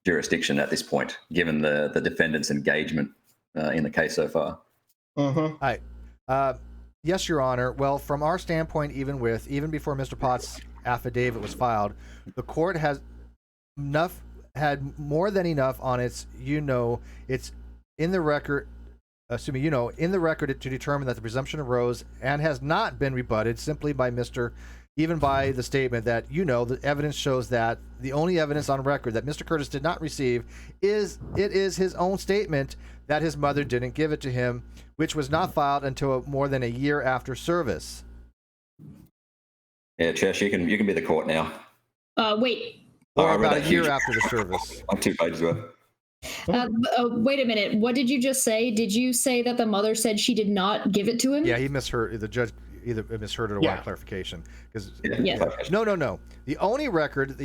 jurisdiction at this point, given the defendant's engagement in the case so far? Mm-hmm. All right. Yes, Your Honor. Well, from our standpoint, even before Mr. Potts' affidavit was filed, the court had more than enough on its, it's in the record, in the record to determine that the presumption arose and has not been rebutted simply by even by the statement that, the evidence shows that the only evidence on record that Mr. Curtis did not receive is his own statement that his mother didn't give it to him, which was not filed until more than a year after service. Yeah, Chesh, you can be the court now. Wait. Or about a year after the service. On 2 pages worth. Wait a minute. What did you just say? Did you say that the mother said she did not give it to him? Yeah, he misheard. The judge either misheard it or wanted clarification. No. The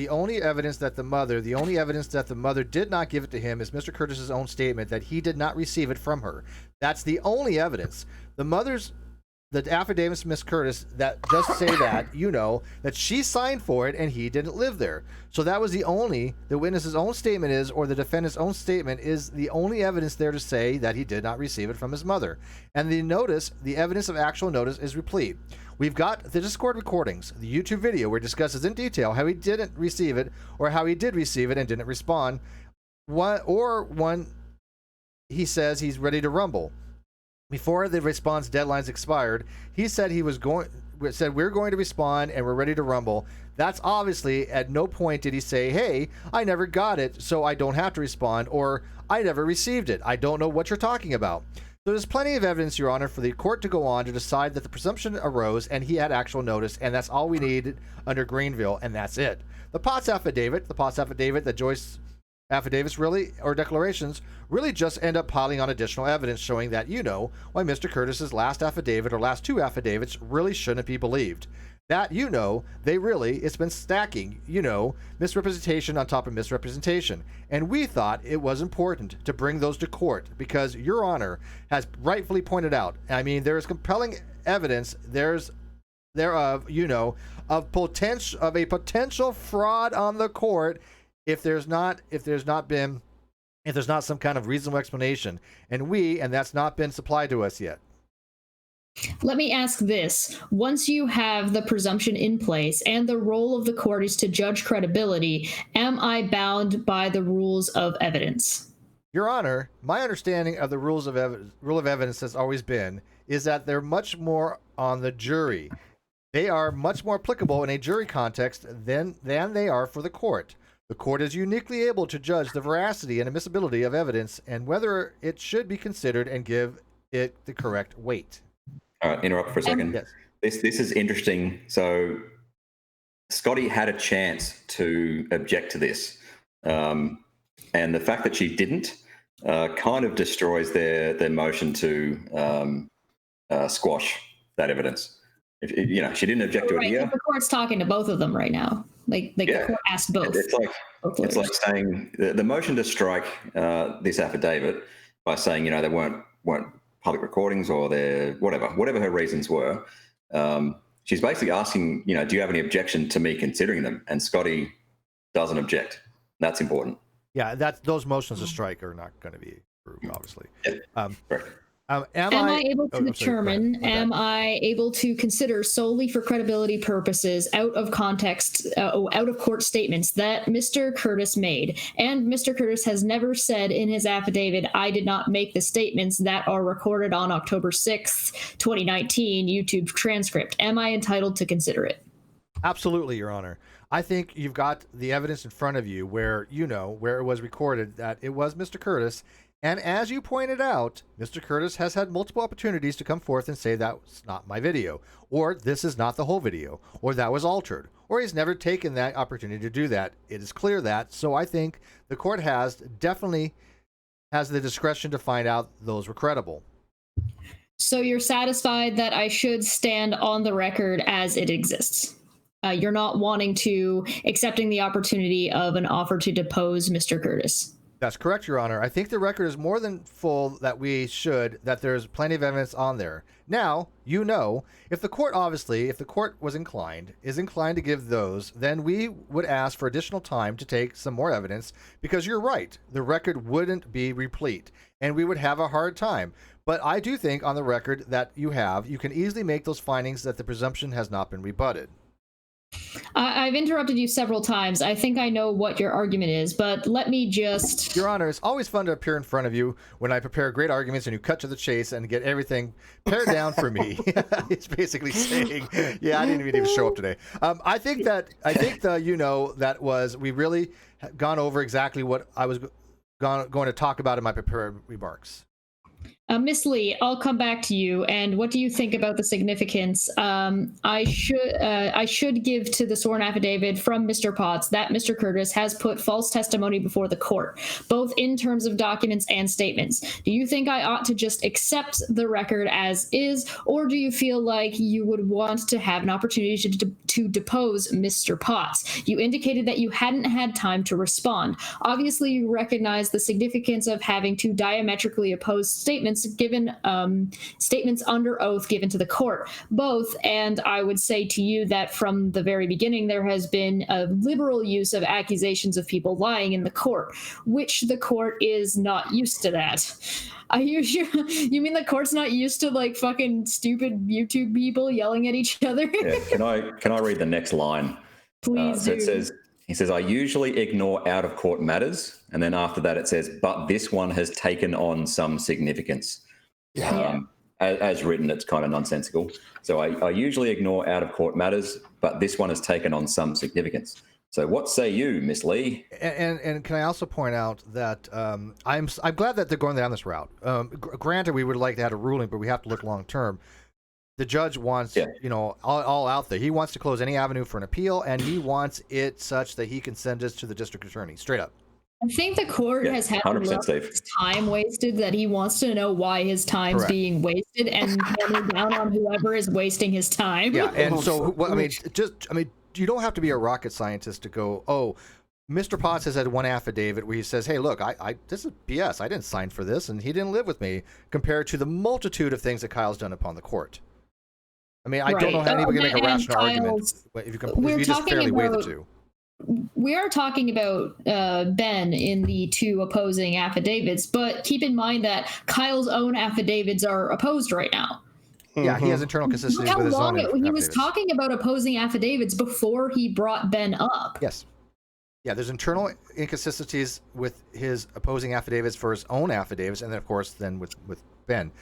only evidence that the mother did not give it to him is Mr. Curtis's own statement that he did not receive it from her. That's the only evidence. The affidavits of Miss Curtis that just say that, that she signed for it and he didn't live there. So that was the witness's own statement or the defendant's own statement is the only evidence there to say that he did not receive it from his mother. And the evidence of actual notice is replete. We've got the Discord recordings, the YouTube video where it discusses in detail how he didn't receive it or how he did receive it and didn't respond. One, he says he's ready to rumble. Before the response deadlines expired, he said we're going to respond and we're ready to rumble. That's obviously at no point did he say, hey, I never got it, so I don't have to respond, or I never received it. I don't know what you're talking about. So there's plenty of evidence, Your Honor, for the court to go on to decide that the presumption arose and he had actual notice, and that's all we need under Greenville, and that's it. The Potts affidavit, the Joyce affidavits or declarations really just end up piling on additional evidence showing that why Mr. Curtis's last affidavit or last 2 affidavits really shouldn't be believed. That it's been stacking, misrepresentation on top of misrepresentation. And we thought it was important to bring those to court because Your Honor has rightfully pointed out, there is compelling evidence thereof, of a potential fraud on the court if there's not been if there's not some kind of reasonable explanation. And that's not been supplied to us yet. Let me ask this. Once you have the presumption in place and the role of the court is to judge credibility, am I bound by the rules of evidence? Your Honor, my understanding of the rule of evidence has always been is that they're much more on the jury. They are much more applicable in a jury context than they are for the court. The court is uniquely able to judge the veracity and admissibility of evidence and whether it should be considered and give it the correct weight. All right, interrupt for a second. Yes. This is interesting. So Scotty had a chance to object to this. And the fact that she didn't kind of destroys their motion to squash that evidence. If she didn't object to it here. The court's talking to both of them right now. The court asked both. It's like saying the motion to strike this affidavit by saying they weren't public recordings or their whatever her reasons were. She's basically asking, do you have any objection to me considering them? And Scotty doesn't object. That's important. Yeah, those motions to strike are not going to be approved, obviously. Yeah, correct. Am I able to determine, am I able to consider solely for credibility purposes out of context, out of court statements that Mr. Curtis made? And Mr. Curtis has never said in his affidavit, I did not make the statements that are recorded on October 6th, 2019 YouTube transcript. Am I entitled to consider it? Absolutely, Your Honor. I think you've got the evidence in front of you where where it was recorded that it was Mr. Curtis. And as you pointed out, Mr. Curtis has had multiple opportunities to come forth and say that's not my video, or this is not the whole video, or that was altered, or he's never taken that opportunity to do that. It is clear that. So I think the court definitely has the discretion to find out those were credible. So you're satisfied that I should stand on the record as it exists? You're not accepting the opportunity of an offer to depose Mr. Curtis? That's correct, Your Honor. I think the record is more than full that there's plenty of evidence on there. Now, if the court is inclined to give those, then we would ask for additional time to take some more evidence because you're right, the record wouldn't be replete and we would have a hard time. But I do think on the record that you can easily make those findings that the presumption has not been rebutted. I've interrupted you several times. I think I know what your argument is, but let me just... Your Honor, it's always fun to appear in front of you when I prepare great arguments and you cut to the chase and get everything pared down for me. It's basically saying, yeah, I didn't even show up today. I think we really gone over exactly what I was going to talk about in my prepared remarks. Miss Lee, I'll come back to you. And what do you think about the significance? I should give to the sworn affidavit from Mr. Potts that Mr. Curtis has put false testimony before the court, both in terms of documents and statements. Do you think I ought to just accept the record as is, or do you feel like you would want to have an opportunity to depose Mr. Potts? You indicated that you hadn't had time to respond. Obviously, you recognize the significance of having two diametrically opposed statements under oath given to the court, both. And I would say to you that from the very beginning, there has been a liberal use of accusations of people lying in the court, which the court is not used to that. You mean the court's not used to fucking stupid YouTube people yelling at each other? Yeah. Can I read the next line? Please do. He says, I usually ignore out-of-court matters. And then after that, it says, but this one has taken on some significance. As written, it's kind of nonsensical. So I usually ignore out-of-court matters, but this one has taken on some significance. So what say you, Miss Lee? And can I also point out that I'm glad that they're going down this route. Granted, we would like to have a ruling, but we have to look long-term. The judge wants, all out there. He wants to close any avenue for an appeal, and he wants it such that he can send this to the district attorney, straight up. I think the court has had time wasted, that he wants to know why his time's being wasted and hammer down on whoever is wasting his time. Yeah, and so, you don't have to be a rocket scientist to go, Mr. Potts has had one affidavit where he says, hey, look, this is BS. I didn't sign for this, and he didn't live with me, compared to the multitude of things that Kyle's done upon the court. I mean, I don't know how anybody can make a rational argument if you just fairly weigh the two. we are talking about Ben in the two opposing affidavits, but keep in mind that Kyle's own affidavits are opposed right now. Yeah, he has internal consistencies Look with his how own long he was affidavits. talking about opposing affidavits before he brought Ben up. Yes. Yeah, there's internal inconsistencies with his opposing affidavits for his own affidavits, and then of course then with Ben.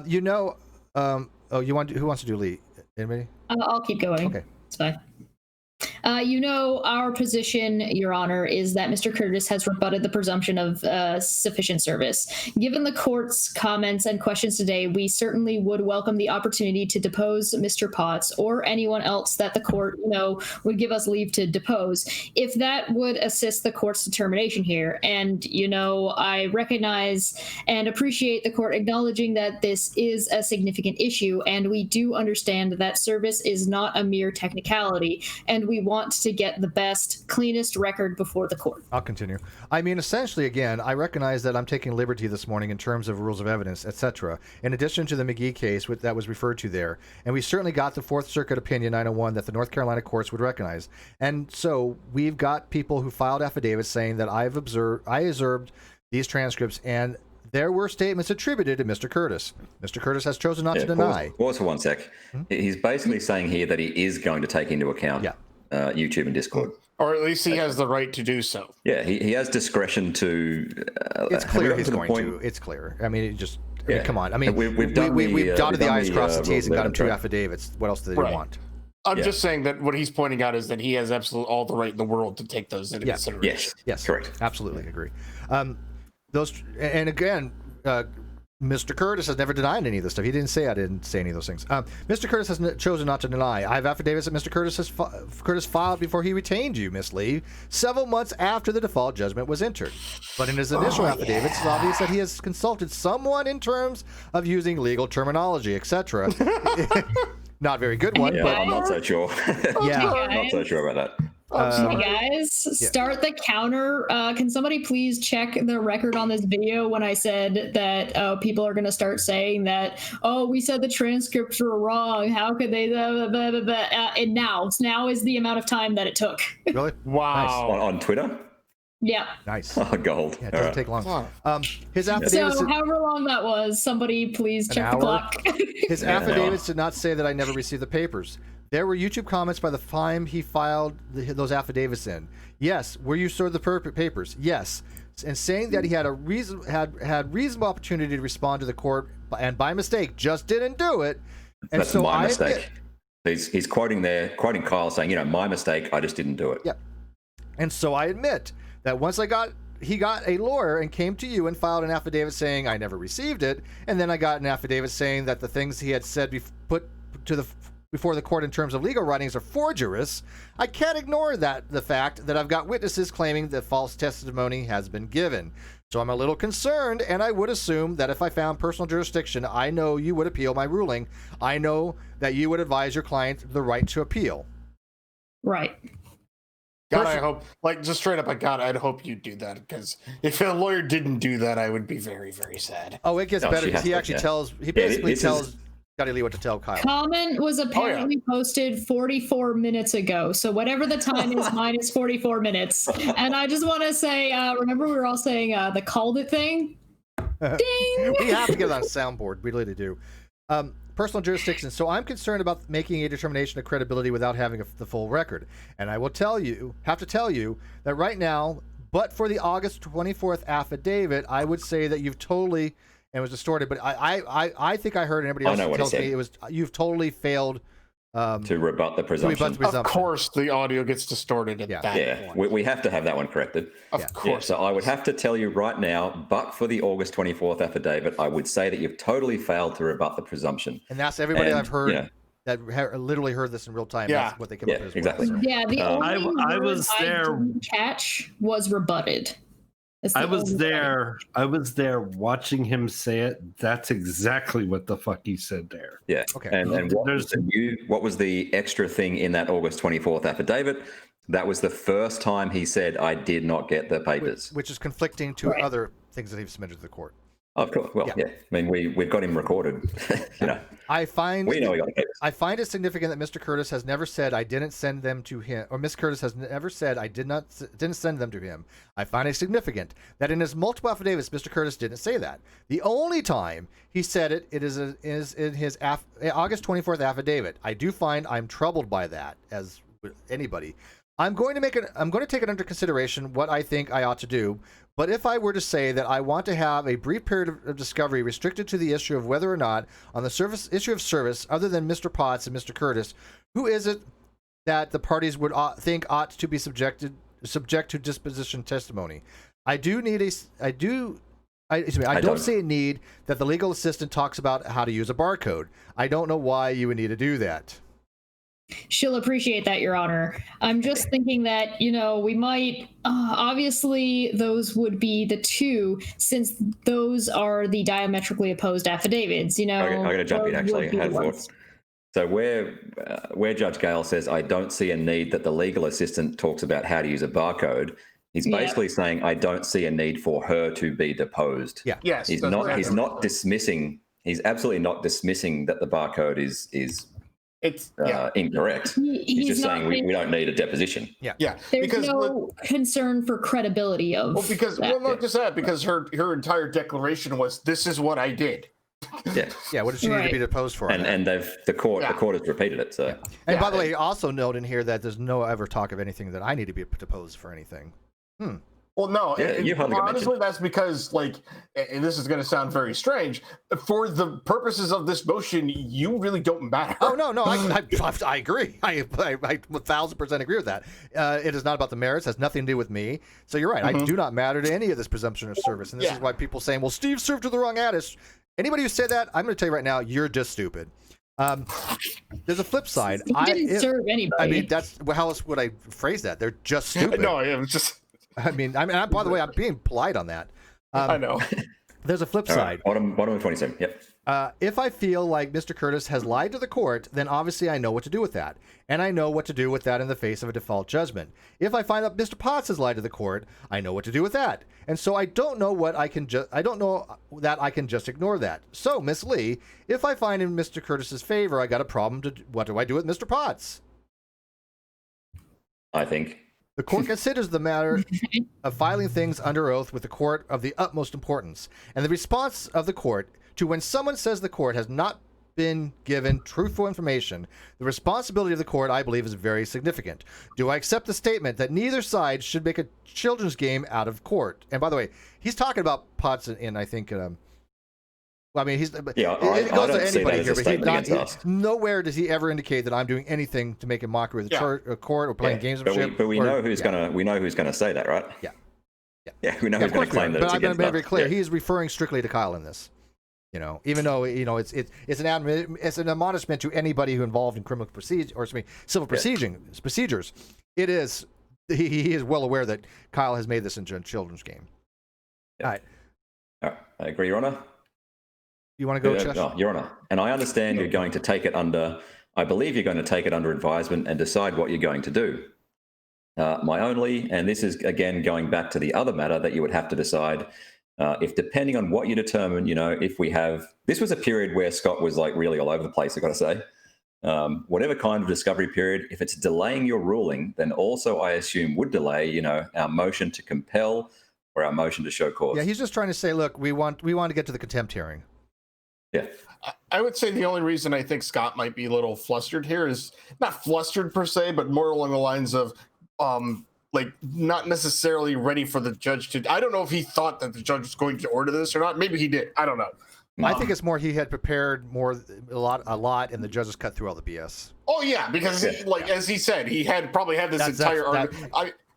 You know, who wants to do Lee? Anybody? I'll keep going. Okay. It's fine. You know, our position, Your Honor, is that Mr. Curtis has rebutted the presumption of sufficient service. Given the court's comments and questions today, we certainly would welcome the opportunity to depose Mr. Potts or anyone else that the court, would give us leave to depose, if that would assist the court's determination here. And, I recognize and appreciate the court acknowledging that this is a significant issue, and we do understand that service is not a mere technicality, and we want to get the best, cleanest record before the court. I'll continue. I mean, essentially, again, I recognize that I'm taking liberty this morning in terms of rules of evidence, etc., in addition to the McGee case that was referred to there. And we certainly got the Fourth Circuit opinion 901 that the North Carolina courts would recognize. And so we've got people who filed affidavits saying that I observed these transcripts, and there were statements attributed to Mr. Curtis. Mr. Curtis has chosen not to deny. Pause for 1 sec. He's basically saying here that he is going to take into account YouTube and Discord. Or at least he has the right to do so. Yeah, he has discretion to. It's clear he's going to. It's clear. I mean, come on. I mean, we've dotted the I's, crossed the T's, and got him 2 affidavits. What else do they want? I'm just saying that what he's pointing out is that he has absolutely all the right in the world to take those into consideration. Yes, correct. Absolutely agree. And again, Mr. Curtis has never denied any of this stuff. He didn't say I didn't say any of those things. Mr. Curtis has chosen not to deny. I have affidavits that Mr. Curtis filed before he retained you, Miss Lee, several months after the default judgment was entered. But in his initial affidavits, it's obvious that he has consulted someone in terms of using legal terminology, etc. Not very good one, but I'm not so sure. Yeah, not so sure about that. Hey guys, start the counter. Can somebody please check the record on this video when I said that people are going to start saying that, we said the transcripts were wrong. How could they? And now is the amount of time that it took. Really? Wow. Nice. On Twitter? Yeah. Nice. Oh, gold. Yeah, it doesn't take long. His affidavits. So however long that was, somebody please check the clock. His affidavits did not say that I never received the papers. There were YouTube comments by the time he filed those affidavits in. Yes. Were you served the papers? Yes. And saying that he had had reasonable opportunity to respond to the court and by mistake just didn't do it. And that's my mistake. He's quoting Kyle saying, my mistake, I just didn't do it. Yeah. And so I admit that once he got a lawyer and came to you and filed an affidavit saying I never received it, and then I got an affidavit saying that the things he had said before the court in terms of legal writings are forgerous, I can't ignore the fact that I've got witnesses claiming that false testimony has been given. So I'm a little concerned, and I would assume that if I found personal jurisdiction, I know you would appeal my ruling. I know that you would advise your client the right to appeal. Right. God, I hope, just straight up, I'd hope you'd do that, because if a lawyer didn't do that, I would be very, very sad. Oh, it gets better because he basically tells Scotty Lee what to tell Kyle. Comment was apparently posted 44 minutes ago. So whatever the time is, mine is 44 minutes. And I just want to say, remember we were all saying the called it thing? Ding! We have to get it on a soundboard. We really do. Personal jurisdiction. So I'm concerned about making a determination of credibility without having the full record. And I will have to tell you that right now, but for the August 24th affidavit, I would say that you've totally, and it was distorted, but I think I heard, and everybody else tells me you've totally failed to rebut the presumption. Of course, the audio gets distorted at that point. We have to have that one corrected. Of course. So I would have to tell you right now, but for the August 24th affidavit, I would say that you've totally failed to rebut the presumption. And that's everybody I've heard that literally heard this in real time. Yeah. That's what they come up with. Exactly. Well, so. Yeah, the only I was there. I didn't catch was rebutted. I was there watching him say it. That's exactly what the fuck he said there. Yeah. Okay. And what was the extra thing in that August 24th affidavit? That was the first time he said, I did not get the papers. Which is conflicting to other things that he's submitted to the court. Of course. Well, yeah. I mean, we've got him recorded. I find We know we got papers. I find it significant that Mr. Curtis has never said I didn't send them to him, or Miss Curtis has never said I didn't send them to him. I find it significant that in his multiple affidavits, Mr. Curtis didn't say that. The only time he said it is in his August 24th affidavit. I do find I'm troubled by that, as with anybody. I'm going to take it under consideration what I think I ought to do. But if I were to say that I want to have a brief period of discovery restricted to the issue of whether or not, on the issue of service, other than Mr. Potts and Mr. Curtis, who is it that the parties would think ought to be subject to disposition testimony? I don't see a need that the legal assistant talks about how to use a barcode. I don't know why you would need to do that. She'll appreciate that, Your Honor. I'm just thinking that, we might, obviously, those would be the two, since those are the diametrically opposed affidavits, I'm going to jump in, actually. I had thoughts. So where Judge Gale says, I don't see a need that the legal assistant talks about how to use a barcode, he's basically saying, I don't see a need for her to be deposed. Yeah. Yes. He's not dismissing, he's absolutely not dismissing that the barcode is incorrect. He's just saying we don't need a deposition. Yeah. There's no concern for credibility of. Well, because not just that, because her entire declaration was, "This is what I did." Yeah. What did she need to be deposed for? And the court has repeated it. So. And by the way, also note in here that there's no ever talk of anything that I need to be deposed for anything. Well, no, honestly, that's because, and this is going to sound very strange, for the purposes of this motion, you really don't matter. Oh, no, I agree. I 1,000% agree with that. It is not about the merits, has nothing to do with me. So you're right, I do not matter to any of this presumption of service. And this is why people saying, well, Steve served to the wrong address. Anybody who said that, I'm going to tell you right now, you're just stupid. There's a flip side. He didn't serve anybody. I mean, how else would I phrase that? They're just stupid. No, it was just... I mean, by the way, I'm being polite on that. I know. There's a flip side. Bottom of 27. Yep. If I feel like Mr. Curtis has lied to the court, then obviously I know what to do with that. And I know what to do with that in the face of a default judgment. If I find that Mr. Potts has lied to the court, I know what to do with that. And so I don't know that I can just ignore that. So, Miss Lee, if I find in Mr. Curtis's favor, I got a problem. What do I do with Mr. Potts? I think the court considers the matter of filing things under oath with the court of the utmost importance, and the response of the court to when someone says the court has not been given truthful information, the responsibility of the court, I believe, is very significant. Do I accept the statement that neither side should make a children's game out of court? And by the way, he's talking about Potts and I think... I mean, it goes to anybody here, but nowhere does he ever indicate that I'm doing anything to make a mockery of the court or playing games of shit. But we know who's gonna say that, right? Yeah, we know who's gonna claim that. But I've been very clear. He is referring strictly to Kyle in this. Even though it's an admonishment to anybody who involved in criminal procedure or civil procedures. It is he is well aware that Kyle has made this into a children's game. All right, I agree, Your Honor. You want to go, Chesh? No, Your Honor. And I understand you're going to take it under, I believe you're going to take it under advisement and decide what you're going to do. My only, and this is again going back to the other matter that you would have to decide, if depending on what you determine, if we have, this was a period where Scott was really all over the place, I've got to say. Whatever kind of discovery period, if it's delaying your ruling, then also I assume would delay, our motion to compel or our motion to show cause. Yeah, he's just trying to say, look, we want to get to the contempt hearing. Yeah. I would say the only reason I think Scott might be a little flustered here is not flustered per se, but more along the lines of not necessarily ready for the judge to. I don't know if he thought that the judge was going to order this or not. Maybe he did. I don't know. I think it's more he had prepared a lot, and the judges cut through all the BS. Oh yeah, because as he said, he probably had this entire argument.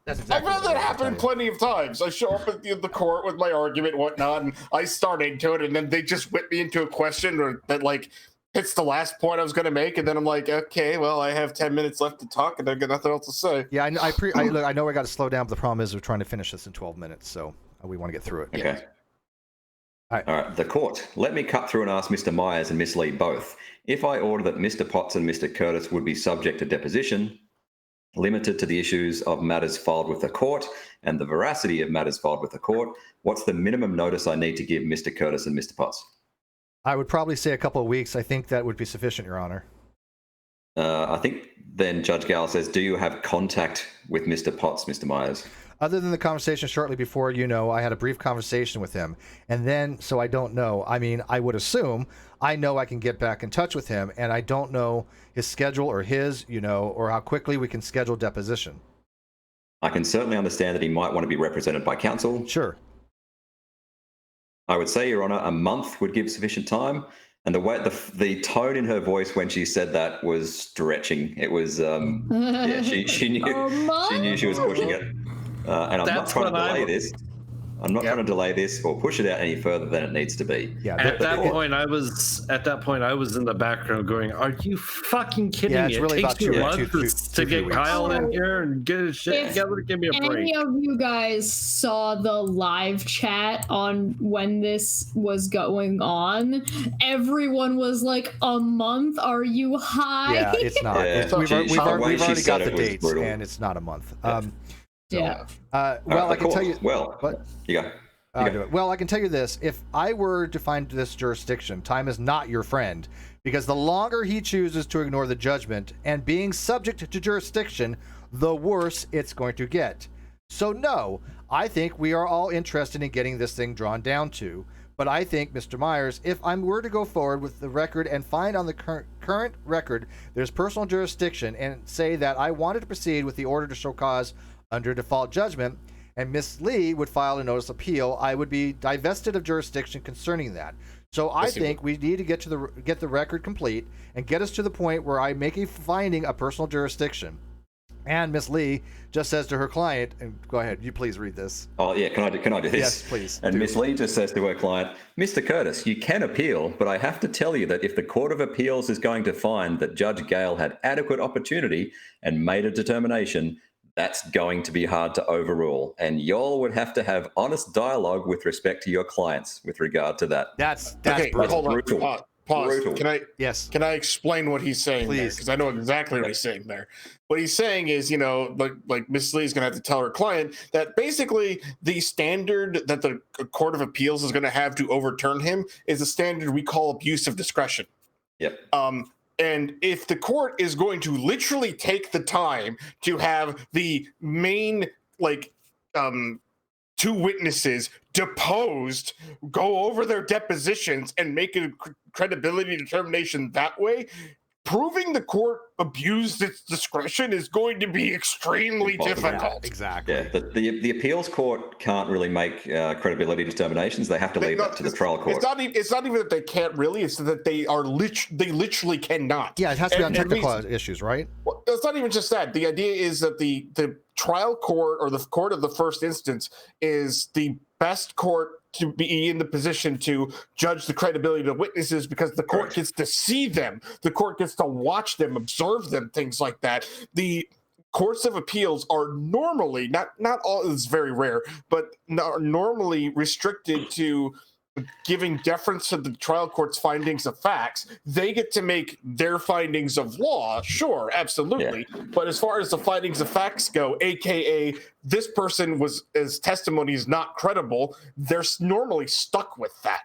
I've had that happen plenty of times. I show up at the court with my argument and whatnot, and I start into it, and then they just whip me into a question that hits the last point I was going to make, and then I'm like, okay, well, I have 10 minutes left to talk, and I've got nothing else to say. Yeah, I know we got to slow down, but the problem is we're trying to finish this in 12 minutes, so we want to get through it. Okay. All right. The court. Let me cut through and ask Mr. Myers and Miss Lee both. If I order that Mr. Potts and Mr. Curtis would be subject to deposition, limited to the issues of matters filed with the court and the veracity of matters filed with the court, what's the minimum notice I need to give Mr. Curtis and Mr. Potts? I would probably say a couple of weeks. I think that would be sufficient, Your Honor. I think then Judge Gale says, do you have contact with Mr. Potts, Mr. Myers? Other than the conversation shortly before, I had a brief conversation with him. And then, so I don't know. I mean, I would assume I know I can get back in touch with him, and I don't know his schedule or or how quickly we can schedule deposition. I can certainly understand that he might want to be represented by counsel. Sure. I would say, Your Honor, a month would give sufficient time. And the way the tone in her voice when she said that was stretching. It was, she knew she was pushing it. And I'm not trying to delay this. I'm not trying to delay this or push it out any further than it needs to be. Yeah. At that point, I was in the background going, "Are you fucking kidding me? It's really it takes about you months to get Kyle in here and get his shit together. Give me a break." Any of you guys saw the live chat on when this was going on? Everyone was like, "A month? Are you high?" Yeah, it's not. Yeah. We've already got the dates, brutal. and it's not a month. Yeah. I can tell you. Well, what? You go. I'll do it. Well, I can tell you this. If I were to find this jurisdiction, time is not your friend, because the longer he chooses to ignore the judgment and being subject to jurisdiction, the worse it's going to get. So no, I think we are all interested in getting this thing drawn down to. But I think, Mr. Myers, if I were to go forward with the record and find on the current record there's personal jurisdiction and say that I wanted to proceed with the order to show cause under default judgment, and Miss Lee would file a notice of appeal, I would be divested of jurisdiction concerning that. So I think we need to get the record complete and get us to the point where I make a finding of personal jurisdiction. And Miss Lee just says to her client, and go ahead, you please read this. Oh yeah, can I do this? Yes, please. And Miss Lee just says to her client, Mr. Curtis, you can appeal, but I have to tell you that if the Court of Appeals is going to find that Judge Gale had adequate opportunity and made a determination, that's going to be hard to overrule. And y'all would have to have honest dialogue with respect to your clients with regard to that. That's Okay, brutal. hold on. Brutal. Pause. Brutal. Can I explain what he's saying? Please. Because I know exactly what he's saying there. What he's saying is, like Miss Lee's going to have to tell her client that basically the standard that the Court of Appeals is going to have to overturn him is a standard we call abuse of discretion. Yep. And if the court is going to literally take the time to have the main, two witnesses deposed, go over their depositions, and make a credibility determination that way, proving the court abused its discretion is going to be extremely difficult. Yeah, exactly. Yeah, the appeals court can't really make credibility determinations. They have to leave that to the trial court. It's not even that they can't really. It's that they literally cannot. Yeah, it has to be on technical issues, right? Well, it's not even just that. The idea is that the trial court or the court of the first instance is the best court to be in the position to judge the credibility of witnesses because the court gets to see them. The court gets to watch them, observe them, things like that. The courts of appeals are normally, not all, it's very rare, but normally restricted to giving deference to the trial court's findings of facts. They get to make their findings of law, sure, absolutely. Yeah. But as far as the findings of facts go, aka this person his testimony is not credible, they're normally stuck with that.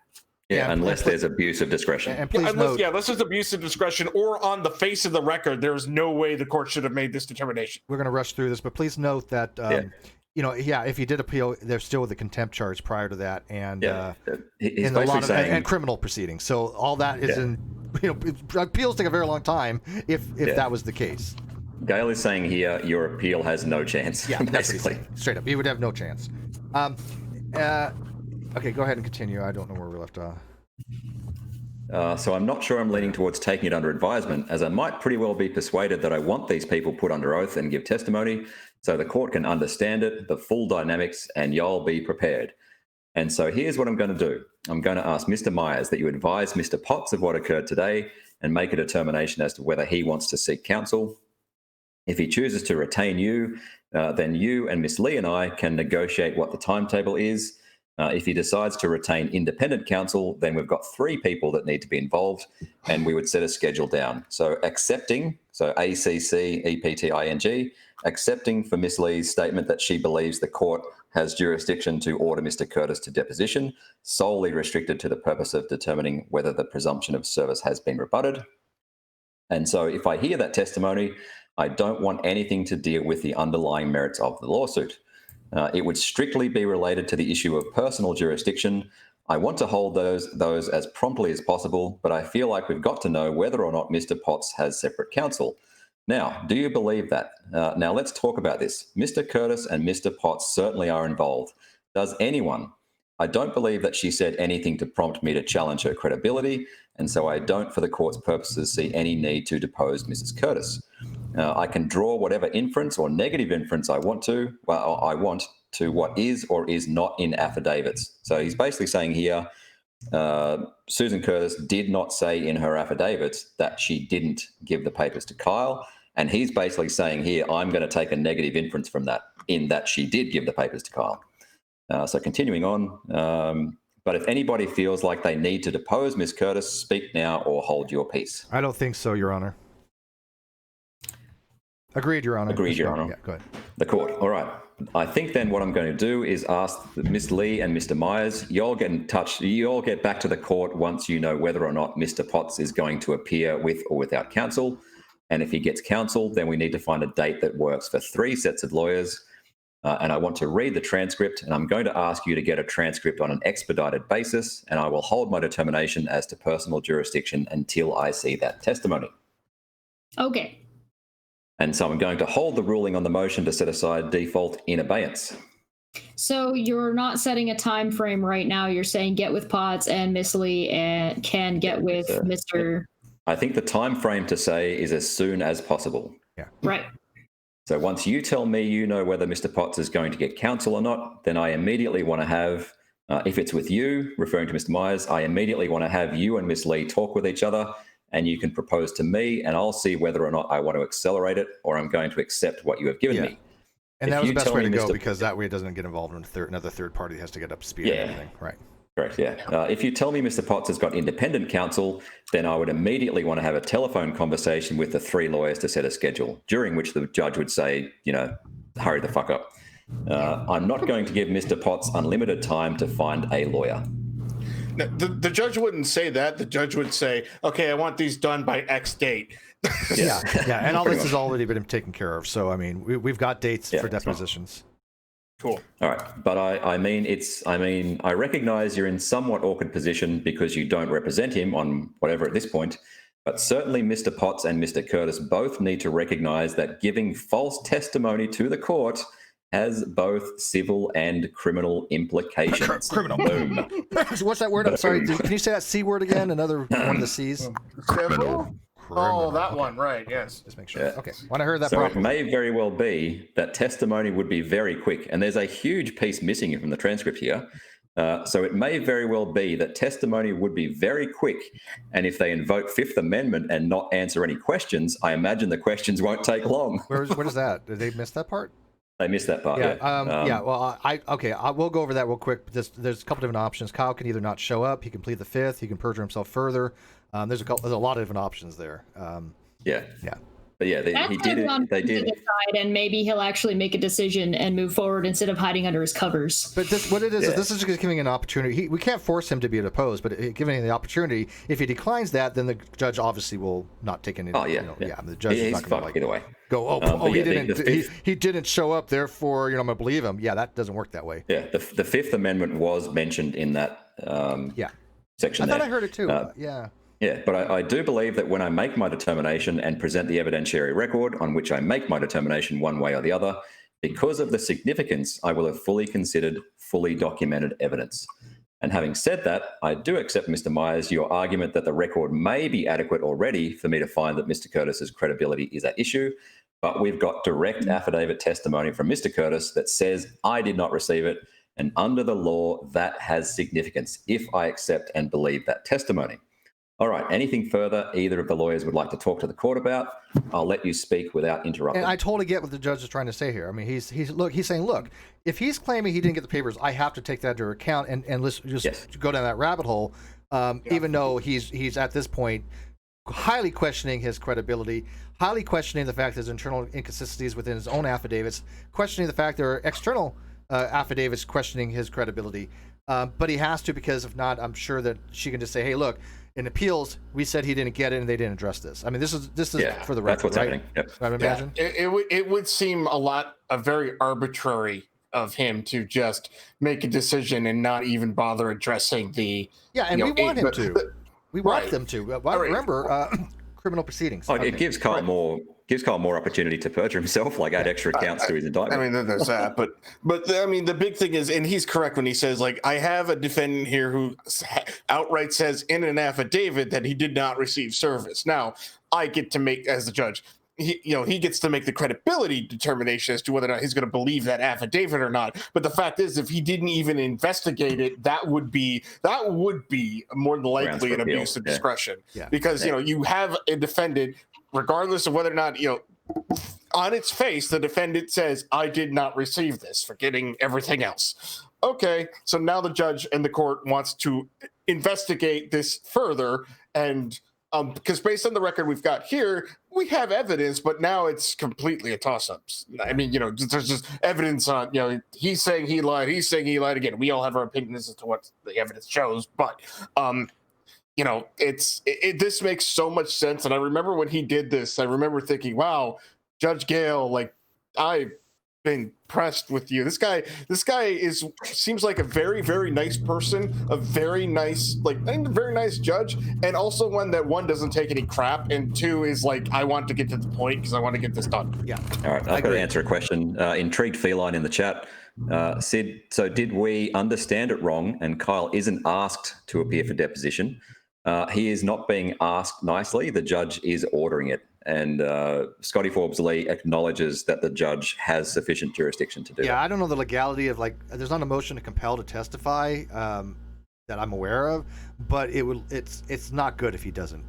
Yeah, unless there's abuse of discretion. And please note, unless there's abuse of discretion or on the face of the record, there's no way the court should have made this determination. We're going to rush through this, but please note that if you did appeal, there's still the contempt charge prior to that, and he's basically saying and criminal proceedings. So all that is in appeals take a very long time if that was the case. Gale is saying here your appeal has no chance. Yeah, basically, straight up, you would have no chance. Okay, go ahead and continue. I don't know where we left off. So I'm not sure I'm leaning towards taking it under advisement, as I might pretty well be persuaded that I want these people put under oath and give testimony so the court can understand it, the full dynamics, and y'all be prepared. And so here's what I'm going to do. I'm going to ask Mr. Myers that you advise Mr. Potts of what occurred today and make a determination as to whether he wants to seek counsel. If he chooses to retain you, then you and Miss Lee and I can negotiate what the timetable is. If he decides to retain independent counsel, then we've got 3 people that need to be involved, and we would set a schedule down. So accepting, so ACC, EPTING, accepting for Miss Lee's statement that she believes the court has jurisdiction to order Mr. Curtis to deposition, solely restricted to the purpose of determining whether the presumption of service has been rebutted. And so if I hear that testimony, I don't want anything to deal with the underlying merits of the lawsuit. It would strictly be related to the issue of personal jurisdiction. I want to hold those as promptly as possible, but I feel like we've got to know whether or not Mr. Potts has separate counsel. Now, do you believe that? Now, let's talk about this. Mr. Curtis and Mr. Potts certainly are involved. Does anyone? I don't believe that she said anything to prompt me to challenge her credibility, and so I don't, for the court's purposes, see any need to depose Mrs. Curtis. I can draw whatever inference or negative inference I want to what is or is not in affidavits. So he's basically saying here, Susan Curtis did not say in her affidavits that she didn't give the papers to Kyle. And he's basically saying here, I'm going to take a negative inference from that, in that she did give the papers to Kyle. So continuing on, but if anybody feels like they need to depose Miss Curtis, speak now or hold your peace. I don't think so, Your Honor. Agreed, Your Honor. Agreed, Your Honor. Yeah, go ahead. The court. All right. I think then what I'm going to do is ask Miss Lee and Mr. Myers, you all get in touch. You all get back to the court once you know whether or not Mr. Potts is going to appear with or without counsel. And if he gets counsel, then we need to find a date that works for 3 sets of lawyers. And I want to read the transcript, and I'm going to ask you to get a transcript on an expedited basis, and I will hold my determination as to personal jurisdiction until I see that testimony. Okay. And so I'm going to hold the ruling on the motion to set aside default in abeyance. So you're not setting a time frame right now. You're saying get with Potts and Miss Lee and can get with Mr. I think the time frame to say is as soon as possible. Yeah. Right. So once you tell me you know whether Mr. Potts is going to get counsel or not, then I immediately want to have, if it's with you, referring to Mr. Myers, I immediately want to have you and Miss Lee talk with each other, and you can propose to me, and I'll see whether or not I want to accelerate it or I'm going to accept what you have given me. And that was the best way to go, Mr. because that way it doesn't get involved in another third party that has to get up to speed and everything. Right. Correct, yeah. If you tell me Mr. Potts has got independent counsel, then I would immediately want to have a telephone conversation with the 3 lawyers to set a schedule, during which the judge would say, hurry the fuck up. I'm not going to give Mr. Potts unlimited time to find a lawyer. Now, the judge wouldn't say that. The judge would say, okay, I want these done by X date. Yeah. And all this has already been taken care of. So, I mean, we've got dates for depositions. Cool. All right. But I recognize you're in somewhat awkward position because you don't represent him on whatever at this point. But certainly Mr. Potts and Mr. Curtis both need to recognize that giving false testimony to the court has both civil and criminal implications. Criminal. Boom. What's that word? I'm sorry. Can you say that C word again? Another one of the C's? Criminal. Oh, that one, right, yes. Just make sure. Yeah. Okay, when I heard that So properly. it may very well be that testimony would be very quick, and there's a huge piece missing from the transcript here. So it may very well be that testimony would be very quick, and if they invoke Fifth Amendment and not answer any questions, I imagine the questions won't take long. What is that? Did they miss that part? They missed that part. Well, I will go over that real quick. There's a couple different options. Kyle can either not show up, he can plead the Fifth, he can perjure himself further. There's a lot of different options there. Yeah. But yeah, he did it. They did. And maybe he'll actually make a decision and move forward instead of hiding under his covers. But this is just giving an opportunity. We can't force him to be deposed, but giving him the opportunity. If he declines that, then the judge obviously will not take any. The judge is not going to either way. Go. He didn't show up. Therefore, I'm going to believe him. Yeah, that doesn't work that way. Yeah, the Fifth Amendment was mentioned in that section. I thought I heard it too. Yeah, but I do believe that when I make my determination and present the evidentiary record on which I make my determination one way or the other, because of the significance, I will have fully considered fully documented evidence. And having said that, I do accept, Mr. Myers, your argument that the record may be adequate already for me to find that Mr. Curtis's credibility is at issue, but we've got direct affidavit testimony from Mr. Curtis that says I did not receive it, and under the law, that has significance if I accept and believe that testimony. All right. Anything further either of the lawyers would like to talk to the court about? I'll let you speak without interrupting. And I totally get what the judge is trying to say here. I mean, he's saying, look, if he's claiming he didn't get the papers, I have to take that into account and let's just go down that rabbit hole. Even though he's at this point highly questioning his credibility, highly questioning the fact there's internal inconsistencies within his own affidavits, questioning the fact there are external affidavits questioning his credibility. But he has to, because if not, I'm sure that she can just say, "Hey, look, in appeals, we said he didn't get it, and they didn't address this." I mean, this is for the record, that's what's right? happening. Yep. I would imagine. It would seem a very arbitrary of him to just make a decision and not even bother addressing the. Yeah, and we want him to. We want Right. them to. Remember, criminal proceedings. Oh, it gives Kyle more opportunity to perjure himself, like add extra counts to his indictment. I mean, there's that, but I mean, the big thing is, and he's correct when he says, like, I have a defendant here who outright says in an affidavit that he did not receive service. Now, I get to make, as the judge, he gets to make the credibility determination as to whether or not he's going to believe that affidavit or not. But the fact is, if he didn't even investigate it, that would be more than likely an abuse of discretion. Yeah. Because you have a defendant, regardless of whether or not on its face, the defendant says, "I did not receive this," forgetting everything else. Okay, so now the judge and the court wants to investigate this further, and because based on the record we've got here, we have evidence, but now it's completely a toss-up. I mean, there's just evidence on, he's saying he lied, he's saying he lied again. We all have our opinions as to what the evidence shows, but this makes so much sense. And I remember when he did this, I remember thinking, wow, Judge Gale, like, I've been impressed with you. This guy seems like a very, very nice person, a very nice judge, and also one doesn't take any crap, and two is like, I want to get to the point because I want to get this done. Yeah. All right, I've got to answer a question. Intrigued Feline in the chat. Sid, so did we understand it wrong and Kyle isn't asked to appear for deposition? He is not being asked nicely. The judge is ordering it. And Scotty Forbes Lee acknowledges that the judge has sufficient jurisdiction to do it. Yeah, I don't know the legality of, like, there's not a motion to compel to testify that I'm aware of, but it's not good if he doesn't.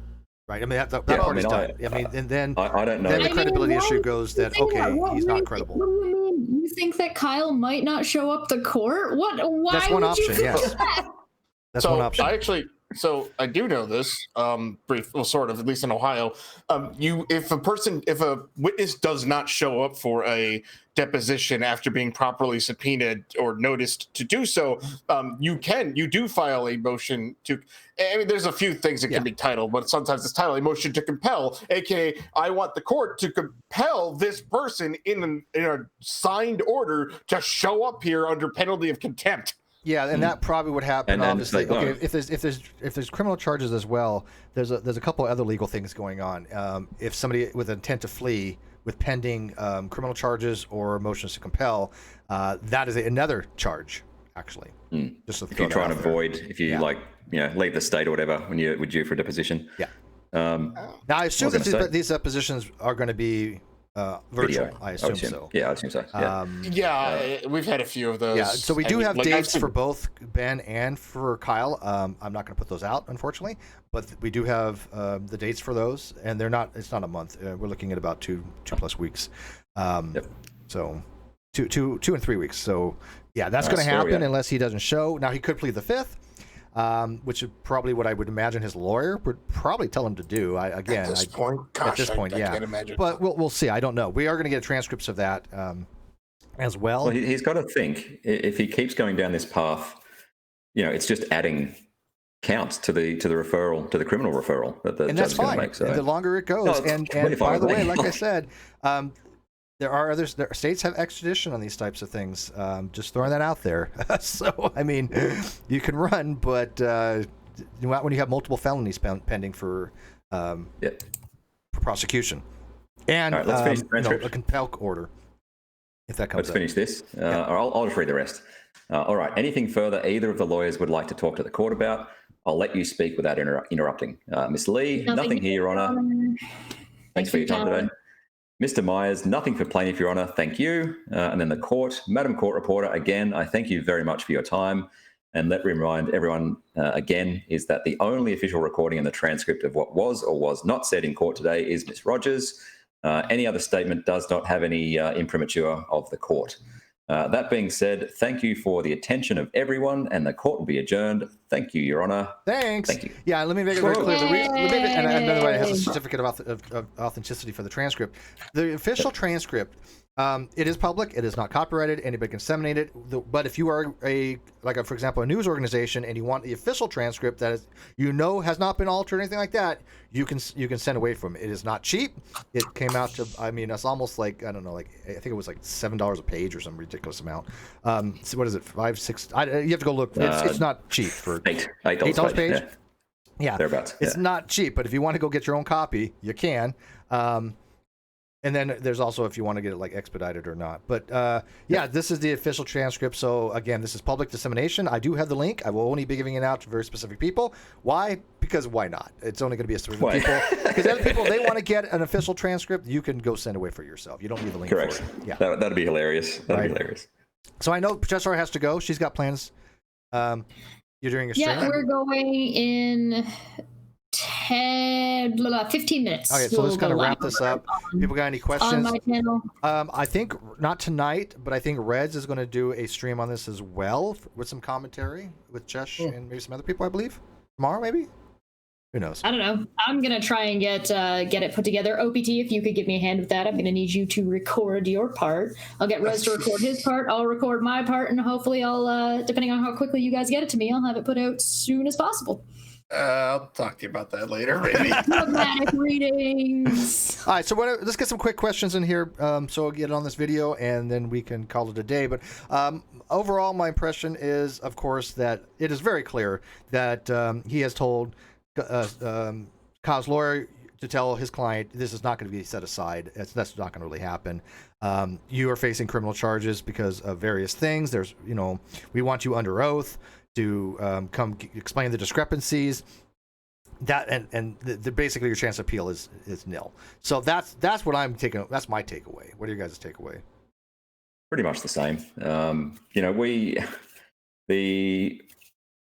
Right? I mean, that part is done. I mean, and then I don't know. Then the credibility issue goes that, okay, he's not credible. What do you mean? You think that Kyle might not show up to court? What? Why That's one would option, you think yes. that? That's one option. I do know this, sort of, at least in Ohio. If a witness does not show up for a deposition after being properly subpoenaed or noticed to do so, you do file a motion to. I mean, there's a few things that can be titled, but sometimes it's titled a motion to compel, aka I want the court to compel this person in a signed order to show up here under penalty of contempt. Yeah, and that probably would happen. Obviously, like, if there's criminal charges as well, there's a couple of other legal things going on. If somebody with intent to flee with pending criminal charges or motions to compel, that is another charge, actually. Just if you try and avoid, if you leave the state or whatever when you're due for a deposition. Yeah. Now I assume that these depositions are going to be virtual. Video. I assume so. Yeah, I assume so. We've had a few of those. Yeah, so we do have dates for both Ben and for Kyle. I'm not going to put those out, unfortunately, but we do have the dates for those, and it's not a month. We're looking at about two plus weeks. So 2 and 3 weeks. So yeah, that's going to happen unless he doesn't show. Now he could plead the 5th. Which is probably what I would imagine his lawyer would probably tell him to do. At this point, I can't imagine. But we'll see. I don't know. We are going to get transcripts of that as well. Well, he's got to think, if he keeps going down this path, it's just adding counts to the referral, to the criminal referral that the judge is going to make. So. And the longer it goes, and by the way, like I said, there are others. States have extradition on these types of things. Just throwing that out there. So, I mean, you can run, but when you have multiple felonies pending for prosecution, and all right, let's finish the transcript. A compel order, if that comes. Let's finish this. I'll just read the rest. All right. Anything further either of the lawyers would like to talk to the court about? I'll let you speak without interrupting. Ms. Lee, nothing here, Your Honour. Thanks for your time today. Mr. Myers, nothing for plaintiff, Your Honour. Thank you. And then the court, Madam Court Reporter, again, I thank you very much for your time. And let me remind everyone again is that the only official recording in the transcript of what was or was not said in court today is Ms. Rogers. Any other statement does not have any imprimatur of the court. That being said, thank you for the attention of everyone, and the court will be adjourned. Thank you, Your Honour. Thanks. Thank you. Yeah, let me make it very clear. And by the way, it has a certificate of authenticity for the transcript. The official transcript It is public. It is not copyrighted. Anybody can disseminate it. But if you are for example, a news organization, and you want the official transcript that is, has not been altered or anything like that, you can send away from it. It is not cheap. It came out to, I mean, it's almost like, I don't know, like I think it was like $7 a page or some ridiculous amount. So what is it? $5, $6? You have to go look. It's not cheap for $8 a page. Yeah, thereabouts. It's not cheap, but if you want to go get your own copy, you can. And then there's also if you want to get it like expedited or not. But this is the official transcript. So again, this is public dissemination. I do have the link. I will only be giving it out to very specific people. Why? Because why not? It's only going to be a specific people. Because other people, they want to get an official transcript. You can go send away for yourself. You don't need the link. Correct. For it. Yeah, that'd be hilarious. That'd be hilarious. So I know Professor has to go. She's got plans. You're doing a stream? Yeah, we're going in 15 minutes. Okay, so let's kind of wrap this up. People got any questions? On my channel. I think not tonight, but I think Reds is going to do a stream on this as well with some commentary with Chesh and maybe some other people, I believe. Tomorrow, maybe? Who knows? I don't know. I'm going to try and get it put together. OPT, if you could give me a hand with that, I'm going to need you to record your part. I'll get Rez to record his part. I'll record my part, and hopefully I'll, depending on how quickly you guys get it to me, I'll have it put out as soon as possible. I'll talk to you about that later, maybe. Dramatic readings. All right, so let's get some quick questions in here. So I'll get it on this video, and then we can call it a day. But overall, my impression is, of course, that it is very clear that he has told Kyle's lawyer to tell his client this is not going to be set aside. That's not going to really happen. You are facing criminal charges because of various things. There's, we want you under oath to come explain the discrepancies. That and basically your chance of appeal is nil. So that's what I'm taking. That's my takeaway. What are your guys' takeaway? Pretty much the same. The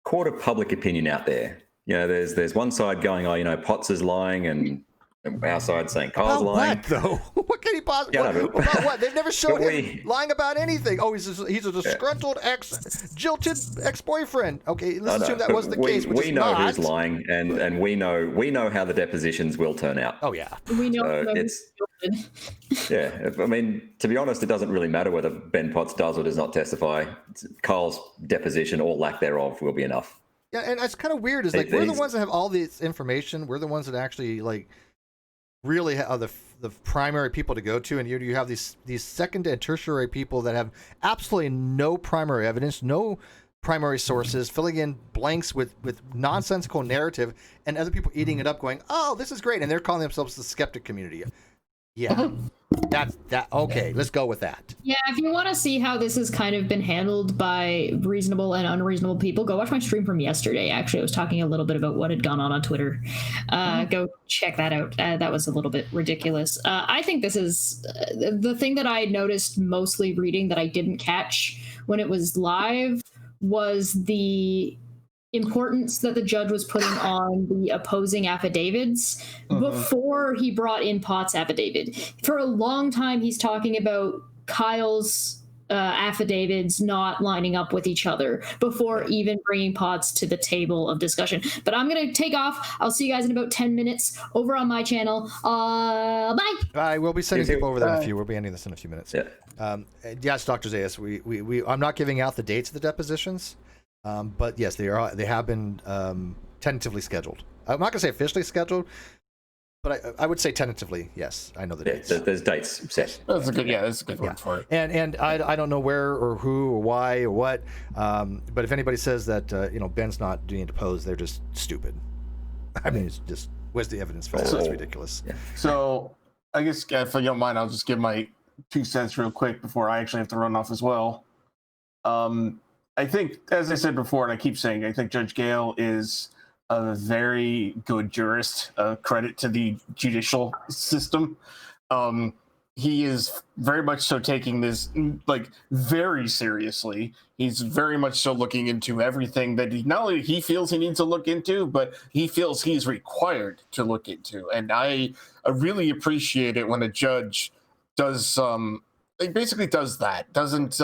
court of public opinion out there. There's one side going, Potts is lying, and our side saying Kyle's lying. What though? What can he possibly? About what? They've never shown him lying about anything. Oh, he's a disgruntled jilted ex-boyfriend. Okay, let's assume that was the case. We know who's lying, and we know how the depositions will turn out. Oh yeah, we know. So I mean, to be honest, it doesn't really matter whether Ben Potts does or does not testify. Kyle's deposition or lack thereof will be enough. Yeah, and it's kind of weird. Is like we're the ones that have all this information. We're the ones that actually really are the primary people to go to, and you have these second and tertiary people that have absolutely no primary evidence, no primary sources, filling in blanks with nonsensical narrative, and other people eating it up, going, "Oh, this is great," and they're calling themselves the skeptic community. Yeah, that's that. Okay, let's go with that. Yeah, if you want to see how this has kind of been handled by reasonable and unreasonable people, go watch my stream from yesterday. Actually, I was talking a little bit about what had gone on Twitter. Go check that out. That was a little bit ridiculous. I think this is the thing that I noticed mostly reading that I didn't catch when it was live was the importance that the judge was putting on the opposing affidavits before he brought in Potts' affidavit. For a long time, he's talking about Kyle's affidavits not lining up with each other before even bringing Potts to the table of discussion. But I'm going to take off. I'll see you guys in about 10 minutes over on my channel. Bye. Bye. We'll be sending people over there in a few. We'll be ending this in a few minutes. Yeah. Yes, Dr. Zayas, I'm not giving out the dates of the depositions. But yes, they have been tentatively scheduled. I'm not going to say officially scheduled, but I would say tentatively. Yes, I know the dates. There's dates set. That's a good word for it. And I don't know where or who or why or what. But if anybody says that Ben's not being deposed, they're just stupid. I mean, it's just where's the evidence for that? It's ridiculous. Yeah. So I guess if you don't mind, I'll just give my 2 cents real quick before I actually have to run off as well. I think, as I said before, and I keep saying, I think Judge Gale is a very good jurist. Credit to the judicial system. He is very much so taking this very seriously. He's very much so looking into everything that not only he feels he needs to look into, but he feels he's required to look into. And I really appreciate it when a judge does It basically does that. Doesn't